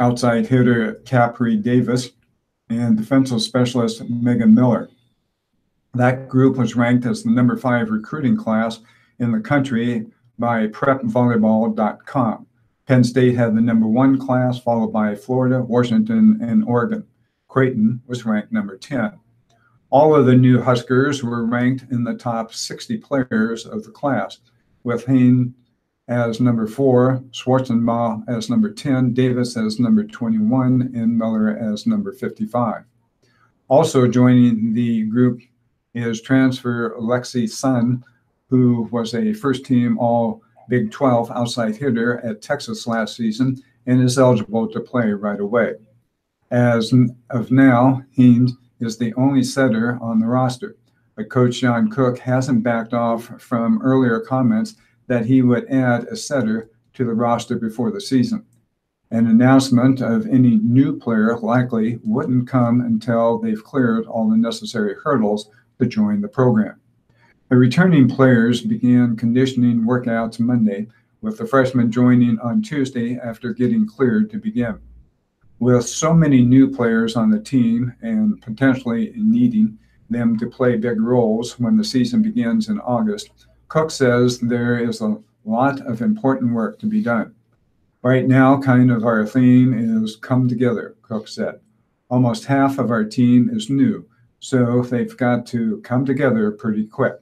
outside hitter Capri Davis, and defensive specialist Megan Miller. That group was ranked as the number 5 recruiting class in the country by PrepVolleyball.com. Penn State had the number 1 class, followed by Florida, Washington, and Oregon. Creighton was ranked number 10. All of the new Huskers were ranked in the top 60 players of the class, with Haynes as number 4, Schwarzenbach as number 10, Davis as number 21, and Miller as number 55. Also joining the group is transfer Lexi Sun, who was a first-team All-Big 12 outside hitter at Texas last season and is eligible to play right away. As of now, Haynes is the only setter on the roster, but Coach John Cook hasn't backed off from earlier comments that he would add a setter to the roster before the season. An announcement of any new player likely wouldn't come until they've cleared all the necessary hurdles to join the program. The returning players began conditioning workouts Monday, with the freshmen joining on Tuesday after getting cleared to begin. With so many new players on the team and potentially needing them to play big roles when the season begins in August, Cook says there is a lot of important work to be done. Right now, kind of our theme is come together, Cook said. Almost half of our team is new, so they've got to come together pretty quick.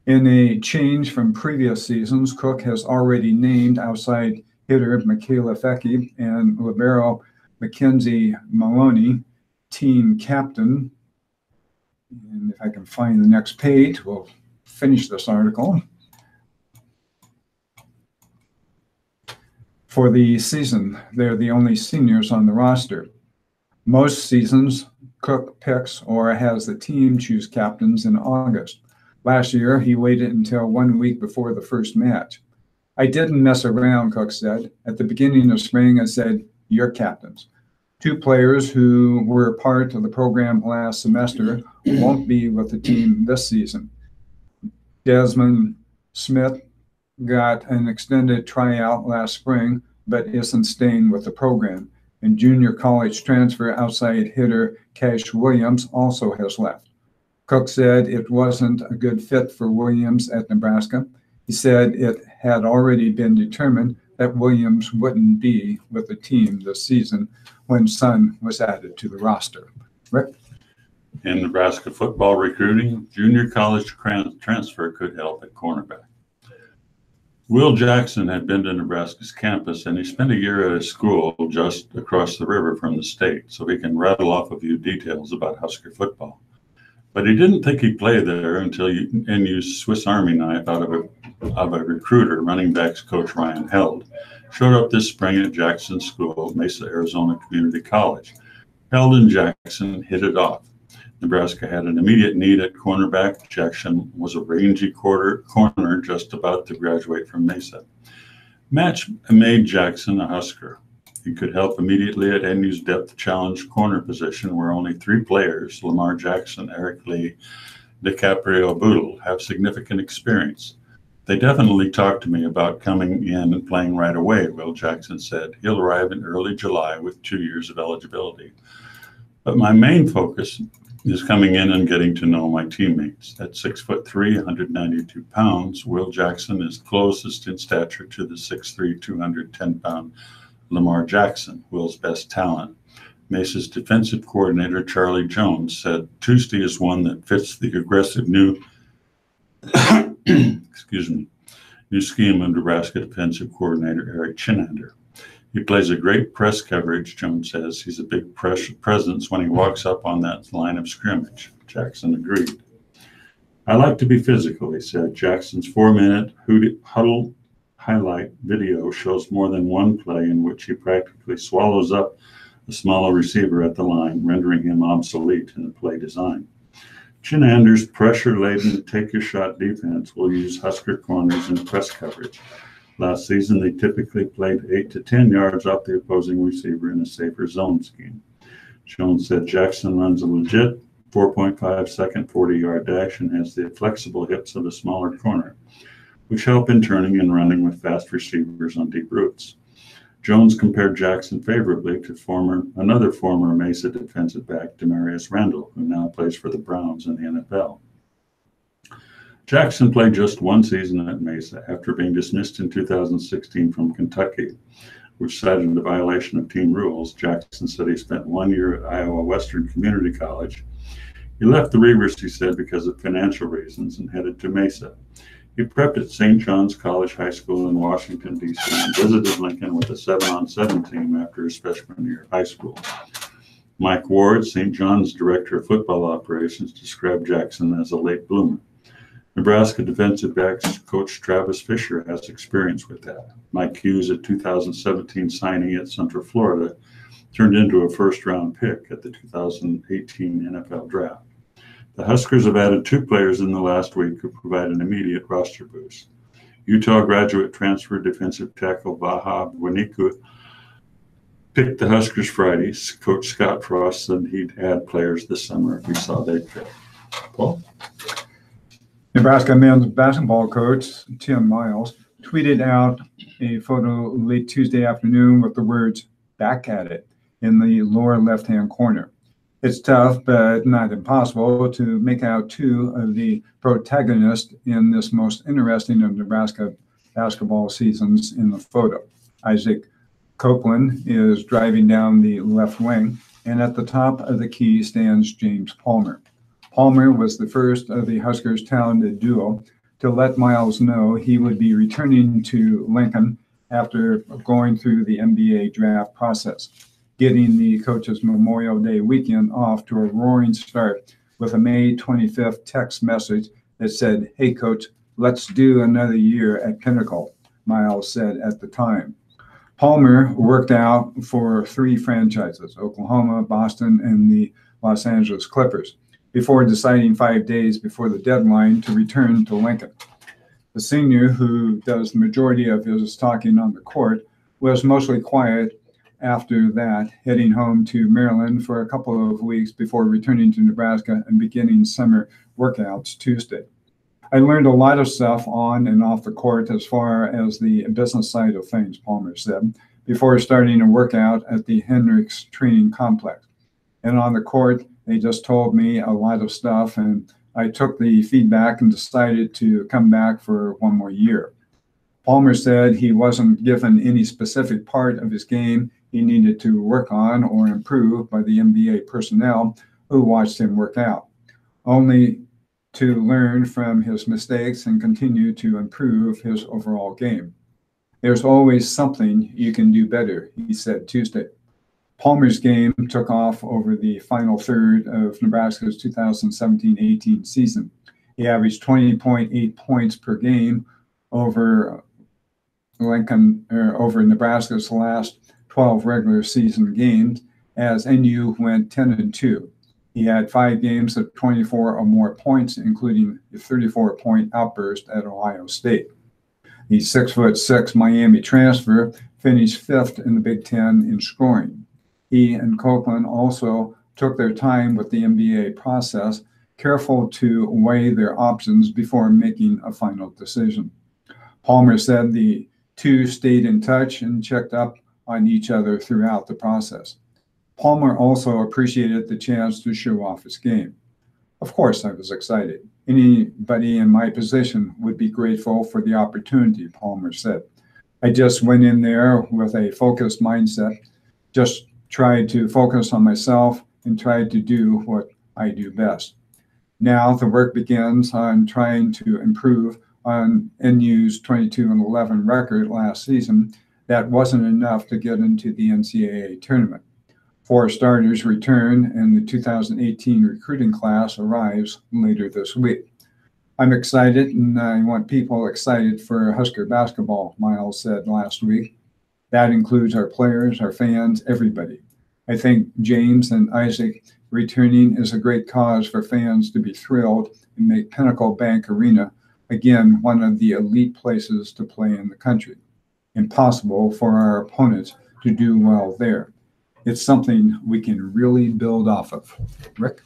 In a change from previous seasons, Cook has already named outside hitter Michaela Fecke and libero Mackenzie Maloney team captain. And if I can find the next page, we'll finish this article. For the season, they're the only seniors on the roster. Most seasons, Cook picks or has the team choose captains in August. Last year, he waited until 1 week before the first match. I didn't mess around, Cook said. At the beginning of spring, I said, you're captains. 2 players who were part of the program last semester won't be with the team this season. Desmond Smith got an extended tryout last spring, but isn't staying with the program. And junior college transfer outside hitter Cash Williams also has left. Cook said it wasn't a good fit for Williams at Nebraska. He said it had already been determined that Williams wouldn't be with the team this season when Sun was added to the roster. Rick? In Nebraska football recruiting, junior college transfer could help at cornerback. Will Jackson had been to Nebraska's campus, and he spent a year at a school just across the river from the state, so he can rattle off a few details about Husker football. But he didn't think he'd play there until NU's Swiss Army knife out of a recruiter, running backs coach Ryan Held, showed up this spring at Jackson's school, Mesa, Arizona Community College. Held and Jackson hit it off. Nebraska had an immediate need at cornerback. Jackson was a rangy corner just about to graduate from Mesa. Match made Jackson a Husker. He could help immediately at NU's depth challenge corner position, where only 3 players, Lamar Jackson, Eric Lee, DiCaprio Boodle, have significant experience. They definitely talked to me about coming in and playing right away, Will Jackson said. He'll arrive in early July with 2 years of eligibility. But my main focus is coming in and getting to know my teammates. At 6'3", 192 pounds, Will Jackson is closest in stature to the 6'3", 210-pound Lamar Jackson, Will's best talent. Mesa's defensive coordinator, Charlie Jones, said Tuesday is one that fits the aggressive new new scheme of Nebraska defensive coordinator Eric Chinander. He plays a great press coverage, Jones says. He's a big presence when he walks up on that line of scrimmage. Jackson agreed. I like to be physical, he said. Jackson's 4-minute huddle highlight video shows more than one play in which he practically swallows up a smaller receiver at the line, rendering him obsolete in the play design. Chinander's pressure-laden take-your-shot defense will use Husker corners in press coverage. Last season, they typically played 8 to 10 yards off the opposing receiver in a safer zone scheme. Jones said Jackson runs a legit 4.5-second 40-yard dash and has the flexible hips of a smaller corner, which help in turning and running with fast receivers on deep routes. Jones compared Jackson favorably to another former Mesa defensive back, Demarius Randall, who now plays for the Browns in the NFL. Jackson played just one season at Mesa after being dismissed in 2016 from Kentucky, which cited a violation of team rules. Jackson said he spent 1 year at Iowa Western Community College. He left the Reavers, he said, because of financial reasons and headed to Mesa. He prepped at St. John's College High School in Washington, D.C., and visited Lincoln with a 7-on-7 team after his freshman year of high school. Mike Ward, St. John's Director of Football Operations, described Jackson as a late bloomer. Nebraska defensive backs coach Travis Fisher has experience with that. Mike Hughes, a 2017 signing at Central Florida, turned into a first-round pick at the 2018 NFL Draft. The Huskers have added 2 players in the last week who provide an immediate roster boost. Utah graduate transfer defensive tackle Vaha Waniku picked the Huskers Friday. Coach Scott Frost said he'd add players this summer if he saw they'd fit. Paul? Nebraska men's basketball coach Tim Miles tweeted out a photo late Tuesday afternoon with the words "back at it" in the lower left-hand corner. It's tough, but not impossible, to make out 2 of the protagonists in this most interesting of Nebraska basketball seasons in the photo. Isaac Copeland is driving down the left wing, and at the top of the key stands James Palmer. Palmer was the first of the Huskers' talented duo to let Miles know he would be returning to Lincoln after going through the NBA draft process, getting the coach's Memorial Day weekend off to a roaring start with a May 25th text message that said, "Hey, Coach, let's do another year at Pinnacle," Miles said at the time. Palmer worked out for 3 franchises, Oklahoma, Boston, and the Los Angeles Clippers, before deciding 5 days before the deadline to return to Lincoln. The senior, who does the majority of his talking on the court, was mostly quiet after that, heading home to Maryland for a couple of weeks before returning to Nebraska and beginning summer workouts Tuesday. "I learned a lot of stuff on and off the court as far as the business side of things," Palmer said, before starting a workout at the Hendricks training complex. "And on the court, they just told me a lot of stuff, and I took the feedback and decided to come back for one more year. Palmer said he wasn't given any specific part of his game he needed to work on or improve by the NBA personnel who watched him work out, only to learn from his mistakes and continue to improve his overall game. There's always something you can do better, he said Tuesday. Palmer's game took off over the final third of Nebraska's 2017-18 season. He averaged 20.8 points per game over Nebraska's last 12 regular season games as NU went 10-2. He had 5 games of 24 or more points, including a 34-point outburst at Ohio State. The 6'6" Miami transfer finished 5th in the Big Ten in scoring. He and Copeland also took their time with the NBA process, careful to weigh their options before making a final decision. Palmer said the two stayed in touch and checked up on each other throughout the process. Palmer also appreciated the chance to show off his game. Of course, I was excited. Anybody in my position would be grateful for the opportunity, Palmer said. I just went in there with a focused mindset, just tried to focus on myself and tried to do what I do best. Now the work begins on trying to improve on NU's 22-11 record last season. That wasn't enough to get into the NCAA tournament. 4 starters return and the 2018 recruiting class arrives later this week. I'm excited and I want people excited for Husker basketball, Miles said last week. That includes our players, our fans, everybody. I think James and Isaac returning is a great cause for fans to be thrilled and make Pinnacle Bank Arena again one of the elite places to play in the country. Impossible for our opponents to do well there. It's something we can really build off of. Rick?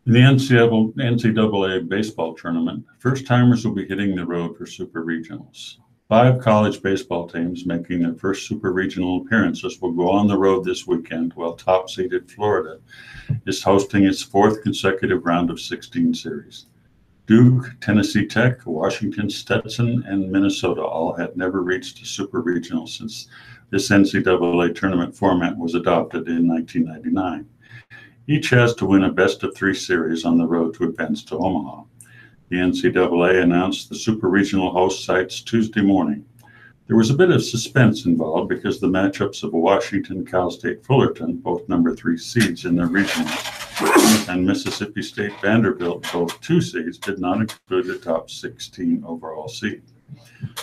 In the NCAA baseball tournament, first-timers will be hitting the road for super regionals. 5 college baseball teams making their first super regional appearances will go on the road this weekend, while top-seeded Florida is hosting its 4th consecutive round of 16 series. Duke, Tennessee Tech, Washington, Stetson, and Minnesota all had never reached a super regional since this NCAA tournament format was adopted in 1999. Each has to win a best-of-3 series on the road to advance to Omaha. The NCAA announced the super regional host sites Tuesday morning. There was a bit of suspense involved because the matchups of Washington, Cal State, Fullerton, both number 3 seeds in their regionals, and Mississippi State, Vanderbilt, both 2 seeds, did not include the top 16 overall seed.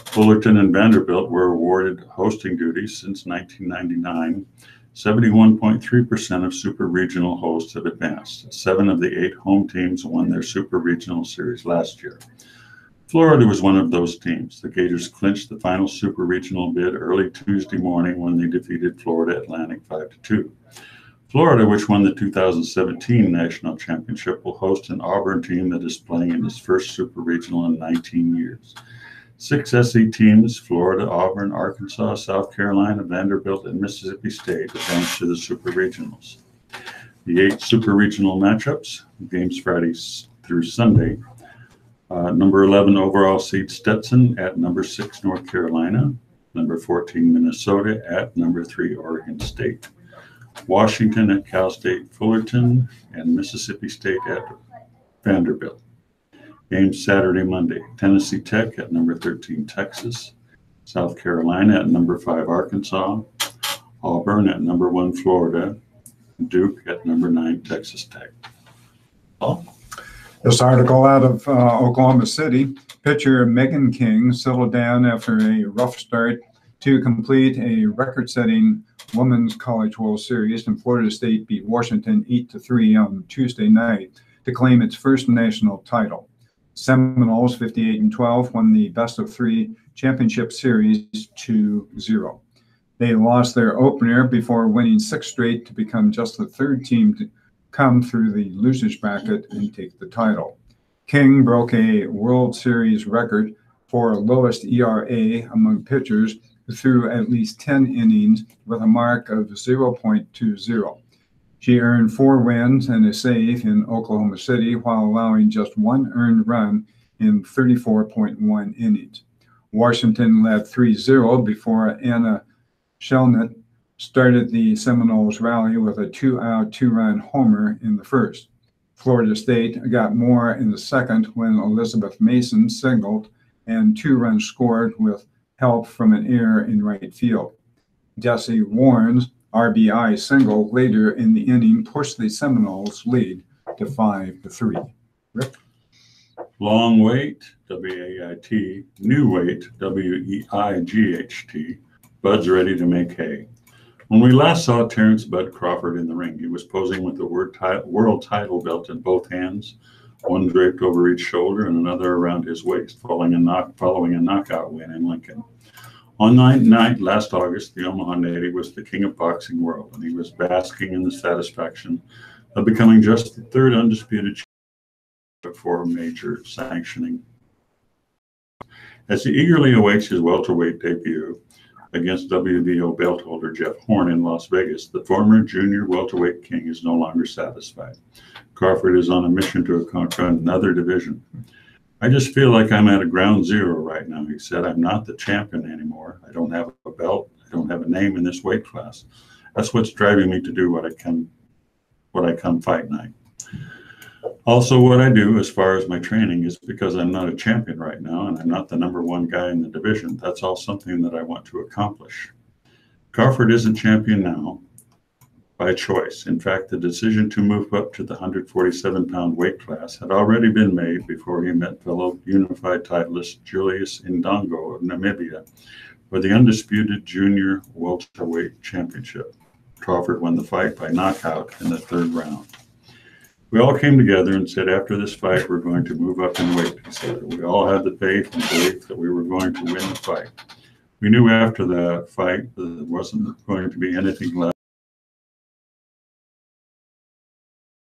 Fullerton and Vanderbilt were awarded hosting duties since 1999. 71.3% of super regional hosts have advanced. 7 of the 8 home teams won their super regional series last year. Florida was one of those teams. The Gators clinched the final super regional bid early Tuesday morning when they defeated Florida Atlantic 5-2. Florida, which won the 2017 national championship, will host an Auburn team that is playing in its first super regional in 19 years. 6 SE teams, Florida, Auburn, Arkansas, South Carolina, Vanderbilt, and Mississippi State, advanced to the super regionals. The 8 super regional matchups, games Friday through Sunday. Number 11 overall seed Stetson at number 6 North Carolina, number 14 Minnesota at number 3 Oregon State, Washington at Cal State Fullerton, and Mississippi State at Vanderbilt. Games Saturday, Monday. Tennessee Tech at number 13 Texas, South Carolina at number 5 Arkansas, Auburn at number 1 Florida, Duke at number 9 Texas Tech. Paul? This article out of Oklahoma City, pitcher Megan King settled down after a rough start to complete a record-setting Women's College World Series, and Florida State beat Washington 8-3 on Tuesday night to claim its first national title. Seminoles, 58-12, won the best-of-3 championship series 2-0. They lost their opener before winning 6 straight to become just the 3rd team to come through the losers bracket and take the title. King broke a World Series record for lowest ERA among pitchers who threw at least 10 innings with a mark of 0.20. She earned 4 wins and a save in Oklahoma City while allowing just 1 earned run in 34.1 innings. Washington led 3-0 before Anna Shelnut started the Seminoles rally with a 2-out, 2-run homer in the first. Florida State got more in the second when Elizabeth Mason singled and 2 runs scored with help from an error in right field. Jesse Warren's RBI single later in the inning pushed the Seminoles' lead to 5-3. Rick? Long wait, W-A-I-T, new wait, W-E-I-G-H-T. Bud's ready to make hay. When we last saw Terrence Bud Crawford in the ring, he was posing with the world title belt in both hands, one draped over each shoulder and another around his waist, following a knockout win in Lincoln. On night last August, the Omaha native was the king of boxing world, and he was basking in the satisfaction of becoming just the 3rd undisputed champion before major sanctioning. As he eagerly awaits his welterweight debut against WBO belt holder Jeff Horn in Las Vegas, the former junior welterweight king is no longer satisfied. Crawford is on a mission to conquer another division. I just feel like I'm at a ground zero right now, he said. I'm not the champion anymore. I don't have a belt. I don't have a name in this weight class. That's what's driving me to do what I come fight night. Also, what I do as far as my training is because I'm not a champion right now and I'm not the #1 guy in the division. That's all something that I want to accomplish. Crawford isn't champion now by choice. In fact, the decision to move up to the 147-pound weight class had already been made before he met fellow unified titleist Julius Indongo of Namibia for the undisputed junior welterweight championship. Crawford won the fight by knockout in the 3rd round. We all came together and said, after this fight, we're going to move up in weight. He said, we all had the faith and belief that we were going to win the fight. We knew after that fight that there wasn't going to be anything left